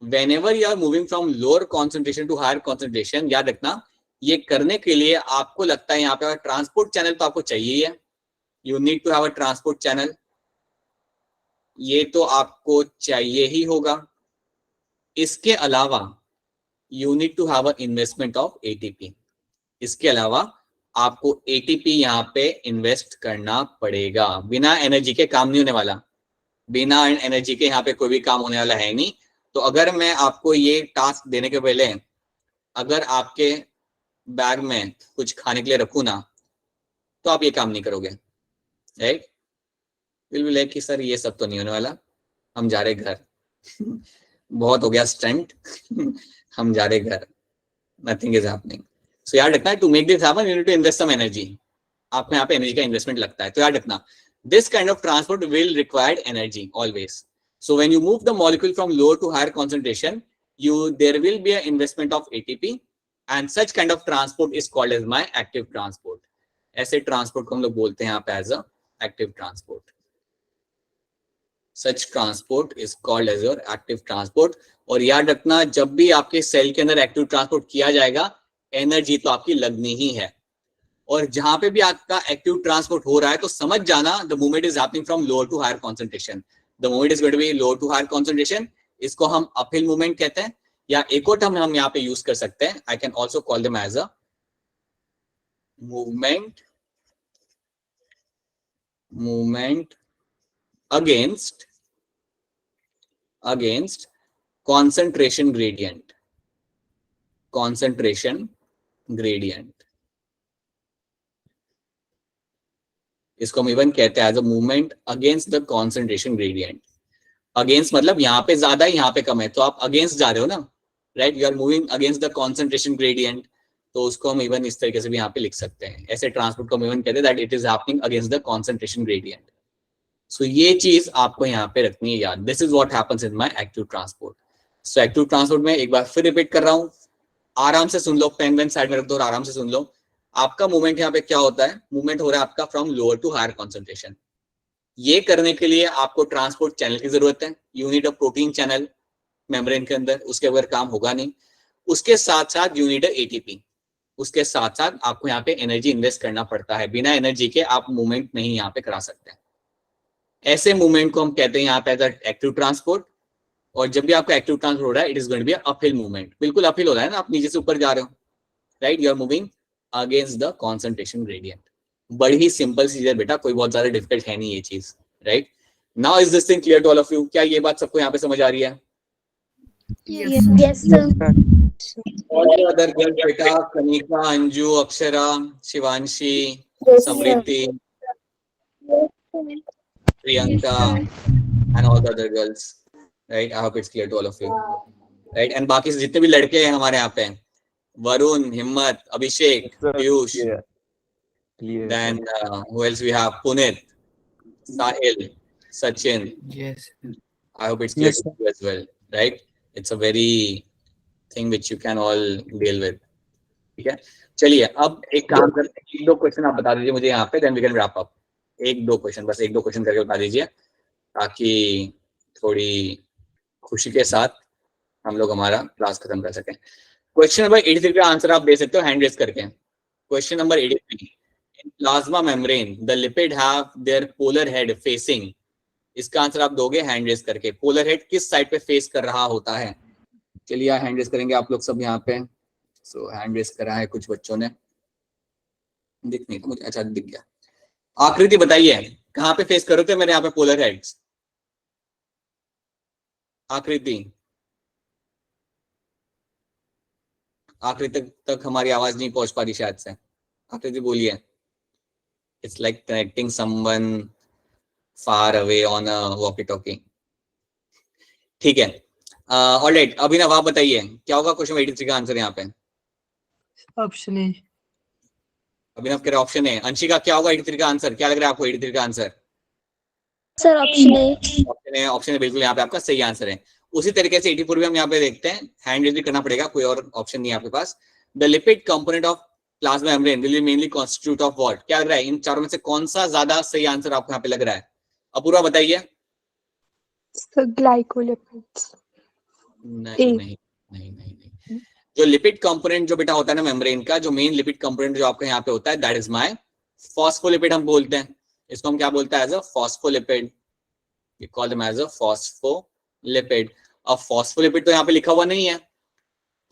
whenever you are moving from lower concentration to higher concentration, याद रखना ये करने के लिए आपको लगता है यहाँ पे ट्रांसपोर्ट चैनल तो आपको चाहिए ही है, you need to have a transport channel, ये तो आपको चाहिए ही होगा। इसके अलावा you need to have a investment of ATP, इसके अलावा आपको एटीपी यहाँ पे इन्वेस्ट करना पड़ेगा। बिना एनर्जी के काम नहीं होने वाला, बिना एनर्जी के यहाँ पे कोई भी काम होने वाला है नहीं। तो अगर मैं आपको ये टास्क देने के पहले अगर आपके बैग में कुछ खाने के लिए रखूं ना, तो आप ये काम नहीं करोगे, राइट। विल बी लाइक कि सर ये सब तो नहीं होने वाला, हम जा रहे घर बहुत हो गया स्टंट हम जा रहे घर, नथिंग इज हैपनिंग। सो याद रखना, to make this happen you need to invest some energy, आपको यहाँ पे एनर्जी का इन्वेस्टमेंट लगता है। तो याद रखना, this kind of transport will require energy always. So when you move the molecule from lower to higher concentration, there will be an investment of ATP, and such kind of transport is called as my active transport. ऐसे transport को हम लोग बोलते हैं यहाँ पे as a active transport. Such transport is called as your active transport. और याद रखना, जब भी आपके सेल के अंदर एक्टिव ट्रांसपोर्ट किया जाएगा, एनर्जी तो आपकी लगनी ही है। और जहां पे भी आपका एक्टिव ट्रांसपोर्ट हो रहा है तो समझ जाना the movement is happening from lower to higher concentration, the movement is going to be lower to higher concentration. इसको हम अपहिल मूवमेंट कहते हैं, या एक और टर्म हम यहाँ पे यूज कर सकते हैं, I can also call them as a movement against concentration gradient, concentration gradient. इसको हम इवन कहते हैं as a movement against the concentration gradient. Against मतलब यहाँ पे ज्यादा है, यहाँ पे कम है, तो आप अगेंस्ट जा रहे हो ना, right, you are moving against the concentration gradient. तो उसको हम इवन इस तरीके से भी यहाँ पे लिख सकते हैं, ऐसे ट्रांसपोर्ट को हम इवन कहते हैं that it is happening against the concentration gradient. So ये चीज आपको यहाँ पे रखनी है याद, this is what happens in my active transport. So active transport में एक बार फिर रिपीट कर रहा हूँ, आराम से सुन लो, पेन वेन साइड में रख दो और आराम से सुन लो। आपका मूवमेंट यहाँ पे क्या होता है, मूवमेंट हो रहा है आपका from lower to higher concentration. ये करने के लिए आपको ट्रांसपोर्ट चैनल की जरूरत है, you need a protein channel membrane के अंदर, उसके बगैर काम होगा नहीं। उसके साथ साथ यू नीड अ एटीपी, उसके साथ साथ आपको यहाँ पे एनर्जी इन्वेस्ट करना पड़ता है, बिना एनर्जी के आप मूवमेंट नहीं यहाँ पे करा सकते। ऐसे मूवमेंट को हम कहते हैं यहाँ पे एक्टिव ट्रांसपोर्ट। और जब भी आपका एक्टिव ट्रांसपोर्ट हो रहा है, it is going to be uphill movement, बिल्कुल अपहिल हो रहा है ना, आप नीचे से ऊपर जा रहे हो, right, you are moving against the concentration gradient. बड़ी ही सिंपल चीज है बेटा, कोई बहुत ज्यादा डिफिकल्ट है नहीं ये चीज, right. Now is this thing clear to all of you? क्या ये बात सबको यहाँ पे समझ आ रही है? Yes, sir. और अदर गर्ल्स बेटा, कनिका, अंजू, अक्षरा, शिवांशी, समृति, Priyanka and all the other girls, right? I hope it's clear to all of you, right? And बाकी जितने भी लड़के हैं हमारे यहाँ पे, वरुण, हिम्मत, अभिषेक, Piyush, then who else we have? Punit, Sahil, Sachin. Yes. I hope it's clear to you as well, right? It's a very thing which you can all deal with. ठीक है, चलिए अब एक काम करते हैं, एक दो क्वेश्चन आप बता दीजिए मुझे यहाँ पे, then we can wrap up. एक दो क्वेश्चन, बस एक दो क्वेश्चन करके बता दीजिए। ताकि थोड़ी खुशी के साथ हम लोग हमारा क्लास खत्म कर सकें। क्वेश्चन नंबर 83 का आंसर आप दे सकते हो हैंड रेज करके। Question number 83, in plasma membrane the lipid have their polar head facing. इसका आंसर आप दोगे हैंड रेज करके। पोलर हेड किस साइड पे फेस कर रहा होता है? चलिए हैंड रेज करेंगे आप लोग सब यहाँ पे। सो हैंड रेज करा है कुछ बच्चों ने, दिख नहीं था मुझे, अच्छा दिख गया। आकृति बताइए कहाँ पे फेस करो थे मेरे यहाँ पे पोलर हेड्स? आकृति, आकृति तक हमारी आवाज नहीं पहुंच पा रही शायद से। आकृति बोलिए। It's like connecting someone far away on a walkie talkie. ठीक है, ऑलराइट। अभिनव आप बताइए क्या होगा क्वेश्चन 83 का आंसर यहाँ पे? Option A. अभिनव कह रहे ऑप्शन है। अंशिका क्या होगा 83 का आंसर? क्या लग रहा है आपको 83 का answer? Sir option A. Option है, ऑप्शन है बिल्कुल यहाँ पे आपका सही आंसर है। उसी तरीके से 84 भी हम यहाँ पे देखते हैं, हैंड रेज भी करना पड़ेगा, कोई और ऑप्शन नहीं है आपके पास। The lipid component of plasma membrane will be mainly constitute of what? क्या लग रहा है इन चारों में से कौन सा ज्यादा सही आंसर आपको यहाँ पे लग रहा है? अपूर्वा बताइए। ग्लाइकोलिपिड्स। नहीं नहीं नहीं नहीं नहीं, जो लिपिड कंपोनेंट जो बेटा होता है ना मेम्ब्रेन का, जो मेन लिपिड कंपोनेंट जो आपके यहाँ पे होता है, दैट इज माय फॉस्फोलिपिड हम बोलते हैं। इसको हम क्या बोलते हैं? As a phospholipid. We call them as a phospholipid. अब फॉस्फोलिपिड तो यहाँ पे लिखा हुआ नहीं है,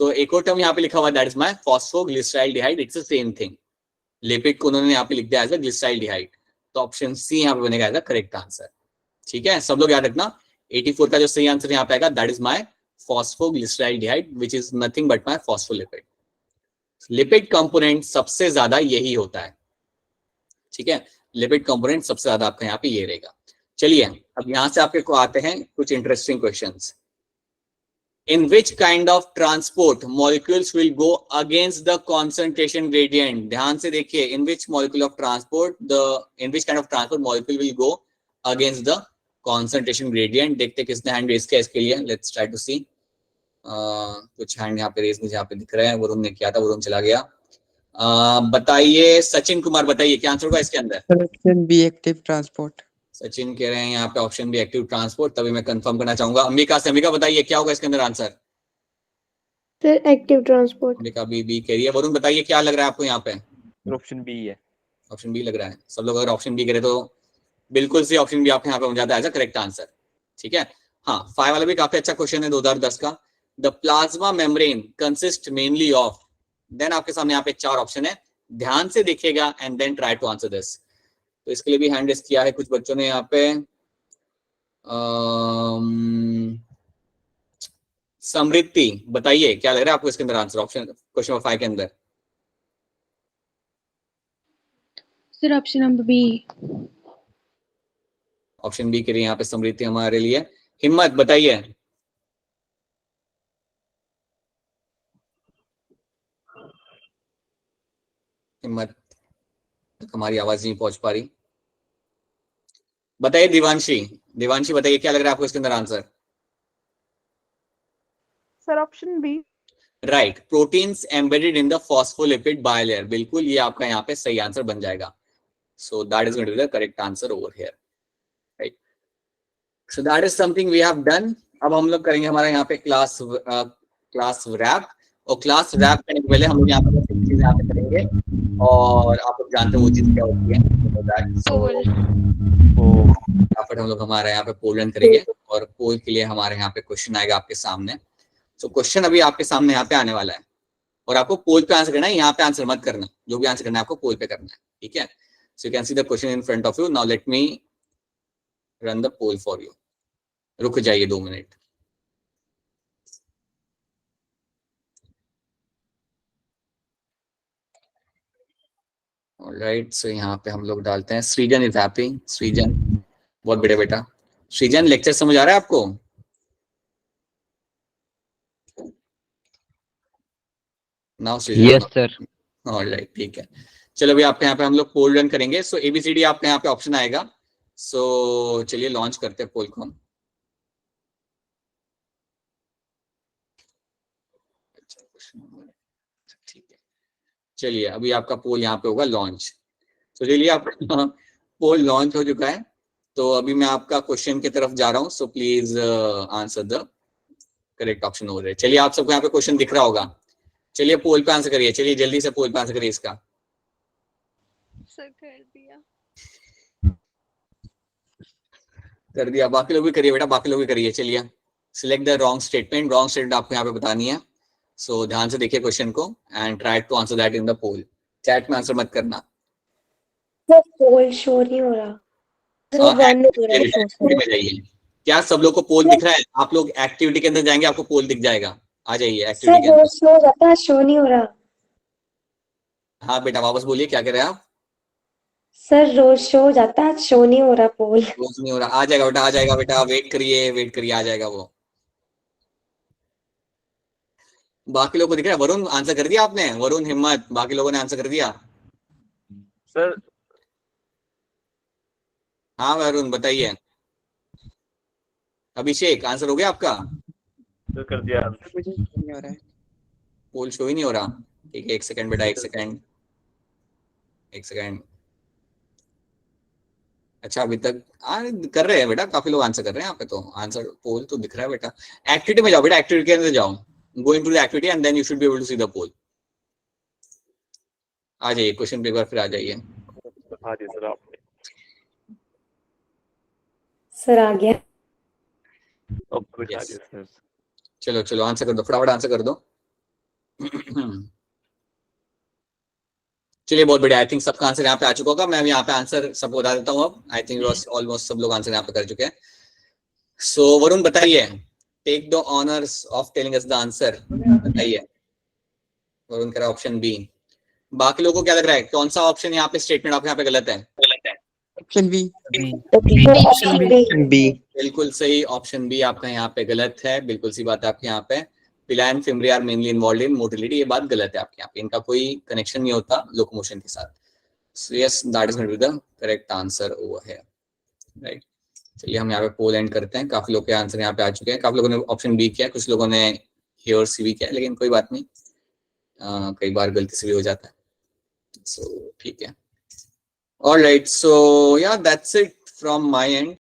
तो एक और टर्म यहाँ पे लिखा हुआ है, that is my phosphoglyceraldehyde. It's the same thing. Lipid को उन्होंने यहाँ पे लिख दिया एज अ ग्लिसराइल्डिहाइड, तो ऑप्शन सी यहाँ पे बनेगा एज अ करेक्ट आंसर। ठीक है, सब लोग याद रखना 84 का जो सही आंसर यहाँ पे आएगा, that is my phosphoglyceraldehyde which is nothing but my phospholipid. Lipid component सबसे ज्यादा यही होता है। ठीक है, लिपिड कंपोनेंट सबसे ज्यादा आपका यहाँ पे ये रहेगा। चलिए अब यहां से आपके को आते हैं कुछ interesting questions. In which kind of transport molecules will go against the concentration gradient? ध्यान से देखिए, in which molecule of transport in which kind of transport molecule will go against the concentration gradient? देखते किसने हैंड रेज किया इसके लिए। Let's try to see. कुछ हैंड यहाँ पे रेज मुझे यहाँ पे दिख रहे हैं। वरुण ने किया था, वरुण चला गया। बताइए सचिन कुमार, बताइए क्या आंसर होगा इसके अंदर? Option be active transport. Sachin कह रहे हैं यहाँ पे ऑप्शन बी एक्टिव ट्रांसपोर्ट, तभी मैं कंफर्म करना चाहूंगा। अंबिका से, अंबिका बताइए क्या होगा इसके अंदर answer? Sir active transport. Ambika B कह रही है। वरुण बताइए क्या लग रहा है आपको यहाँ पे? ऑप्शन बी है। ऑप्शन बी लग रहा है। सब लोग अगर ऑप्शन बी करे तो बिल्कुल से ऑप्शन बी आपके यहाँ पे हो जाता है एज अ करेक्ट आंसर। ठीक है, हाँ 5 वाला भी काफी अच्छा क्वेश्चन है 2010 का। The plasma membrane consist mainly of, then आपके सामने यहाँ पे 4 ऑप्शन है, ध्यान से देखिएगा and then try to answer this. तो इसके लिए भी हैंड रेज किया है कुछ बच्चों ने यहाँ पे। समृद्धि बताइए क्या लग रहा है आपको इसके अंदर आंसर ऑप्शन क्वेश्चन नंबर 5 के अंदर? Sir option number B. Option B के लिए यहाँ पे समृद्धि हमारे लिए। हिम्मत बताइए। हिम्मत, हमारी आवाज नहीं पहुंच पा रही। बताइए दिवांशी, दिवांशी बताइए क्या लग रहा है आपको इसके अंदर answer? Sir option B. Right, proteins embedded in the phospholipid bilayer. बिल्कुल, ये आपका यहाँ पे सही आंसर बन जाएगा। So that is going to be the correct answer over here, right. So that is something we have done. अब हम लोग करेंगे हमारा यहाँ पे क्लास रैप, और क्लास रैप करने के पहले हम लोग यहाँ पे चीजें यहाँ पे करेंगे, और आप लोग जानते हैं वो चीज क्या होती है। यहाँ पर हम लोग हमारे यहाँ पे पोल रन करेंगे, और पोल के लिए हमारे यहाँ पे क्वेश्चन आएगा आपके सामने। तो क्वेश्चन अभी आपके सामने यहाँ पे आने वाला है, और आपको पोल पे आंसर करना है, यहाँ पे आंसर मत करना। जो भी आंसर करना है आपको पोल पे करना है, ठीक है। So you can see the question in front of you. Now let me run the poll for you. रुक जाइए 2 मिनट। ऑलराइट, सो यहाँ पे हम लोग डालते हैं सृजन इज हैप्पी। सृजन बहुत बड़े बेटा। सृजन लेक्चर समझ आ रहा है आपको? नाउ सृजन। Yes sir. ऑलराइट, ठीक है। चलो अभी आपके यहाँ पे हम लोग पोल रन करेंगे। सो ABCD आपके यहाँ पे ऑप्शन आएगा। सो चलिए लॉन्च करते हैं पोल को हम। ठीक है, चलिए अभी आपका पोल यहाँ पे होगा लॉन्च। तो चलिए आपका पोल लॉन्च हो चुका है। तो अभी मैं आपका क्वेश्चन की तरफ जा रहा हूँ, so please answer the correct option हो रहा है। चलिए आप सबको यहाँ पे क्वेश्चन दिख रहा होगा, चलिए पोल पे आंसर करिए, चलिए जल्दी से पोल पे आंसर करिए इसका। सर कर दिया। कर दिया, बाकी लोग भी करिए बेटा, बाकी लोग भी करिए। चलिए select the wrong statement, wrong statement आपको यहाँ पे बतानी है। सो ध्यान से देखिए क्वेश्चन को and try to answer that in the poll. Chat में आंसर मत करना। सर पोल शो नहीं हो रहा। सर हाँ, वन हो रहा है एक्टिविटी में जाइए। क्या सब लोग को पोल दिख रहा है? आप लोग एक्टिविटी के अंदर जाएंगे, आपको पोल दिख जाएगा। आ जाइए एक्टिविटी सर के अंदर। रोज शो हो जाता है, शो नहीं हो रहा। हाँ बेटा वापस बोलिए, क्या कह रहे हैं आप? सर रोज शो हो जाता है, शो नहीं हो रहा पोल। रोज नहीं हो रहा, आ जाएगा बेटा, आ जाएगा बेटा, वेट करिए वेट करिए, आ जाएगा वो। बाकी लोगों को दिख रहा है? वरुण आंसर कर दिया आपने? वरुण, हिम्मत, बाकी लोगों ने आंसर कर दिया? सर हाँ वरुण बताइए। अभिषेक आंसर हो गया आपका? सर कर दिया। मुझे नहीं हो रहा है। पोल शो ही नहीं हो रहा। ठीक है, एक सेकंड बेटा, एक सेकंड, एक सेकंड। अच्छा अभी तक कर रहे हैं बेटा, काफी लोग आंसर कर रहे हैं यहाँ पे, तो आंसर पोल तो दिख रहा है बेटा। एक्टिविटी में जाओ बेटा, एक्टिविटी के अंदर जाओ, go into the activity and then you should be able to see the poll. आ जाइए क्वेश्चन पे एक बार फिर आ जाइए। हाँ जी सर आपने। सर आ गया। अब कुछ आ Yes. गया सर। चलो चलो आंसर कर दो, फटाफट आंसर कर दो। चलिए बहुत बढ़िया, आई थिंक सबका आंसर यहाँ पे आ चुका होगा। मैं यहाँ पे आंसर सबको बता देता हूँ अब। आई थिंक ऑलमोस्ट सब लोग आंसर यहाँ पे कर चुके हैं। सो वरुण बताइए, take the honours of telling us the answer. बताइए। वरुण कह रहा है ऑप्शन बी। बाकी लोगों को क्या लग रहा है, कौन सा ऑप्शन यहाँ पे स्टेटमेंट आपके यहाँ पे गलत है? Option B. Option B. बिल्कुल सही, ऑप्शन बी आपका यहाँ पे गलत है। बिल्कुल सी बात है आपके यहाँ पे। Pili and fimbriae are mainly involve in motility, ये बात गलत है आपके यहाँ पे। इनका कोई कनेक्शन नहीं होता लोकोमोशन के साथ। So yes, that is going to be the correct answer over here, right. चलिए हम यहाँ पे पोल एंड करते हैं। काफी लोग के आंसर यहाँ पे आ चुके हैं। काफी लोगों ने ऑप्शन बी किया, कुछ लोगों ने हे और सी भी किया, लेकिन कोई बात नहीं, कई बार गलती से भी हो जाता है। सो ठीक है, ऑलराइट। सो या that's it from my and.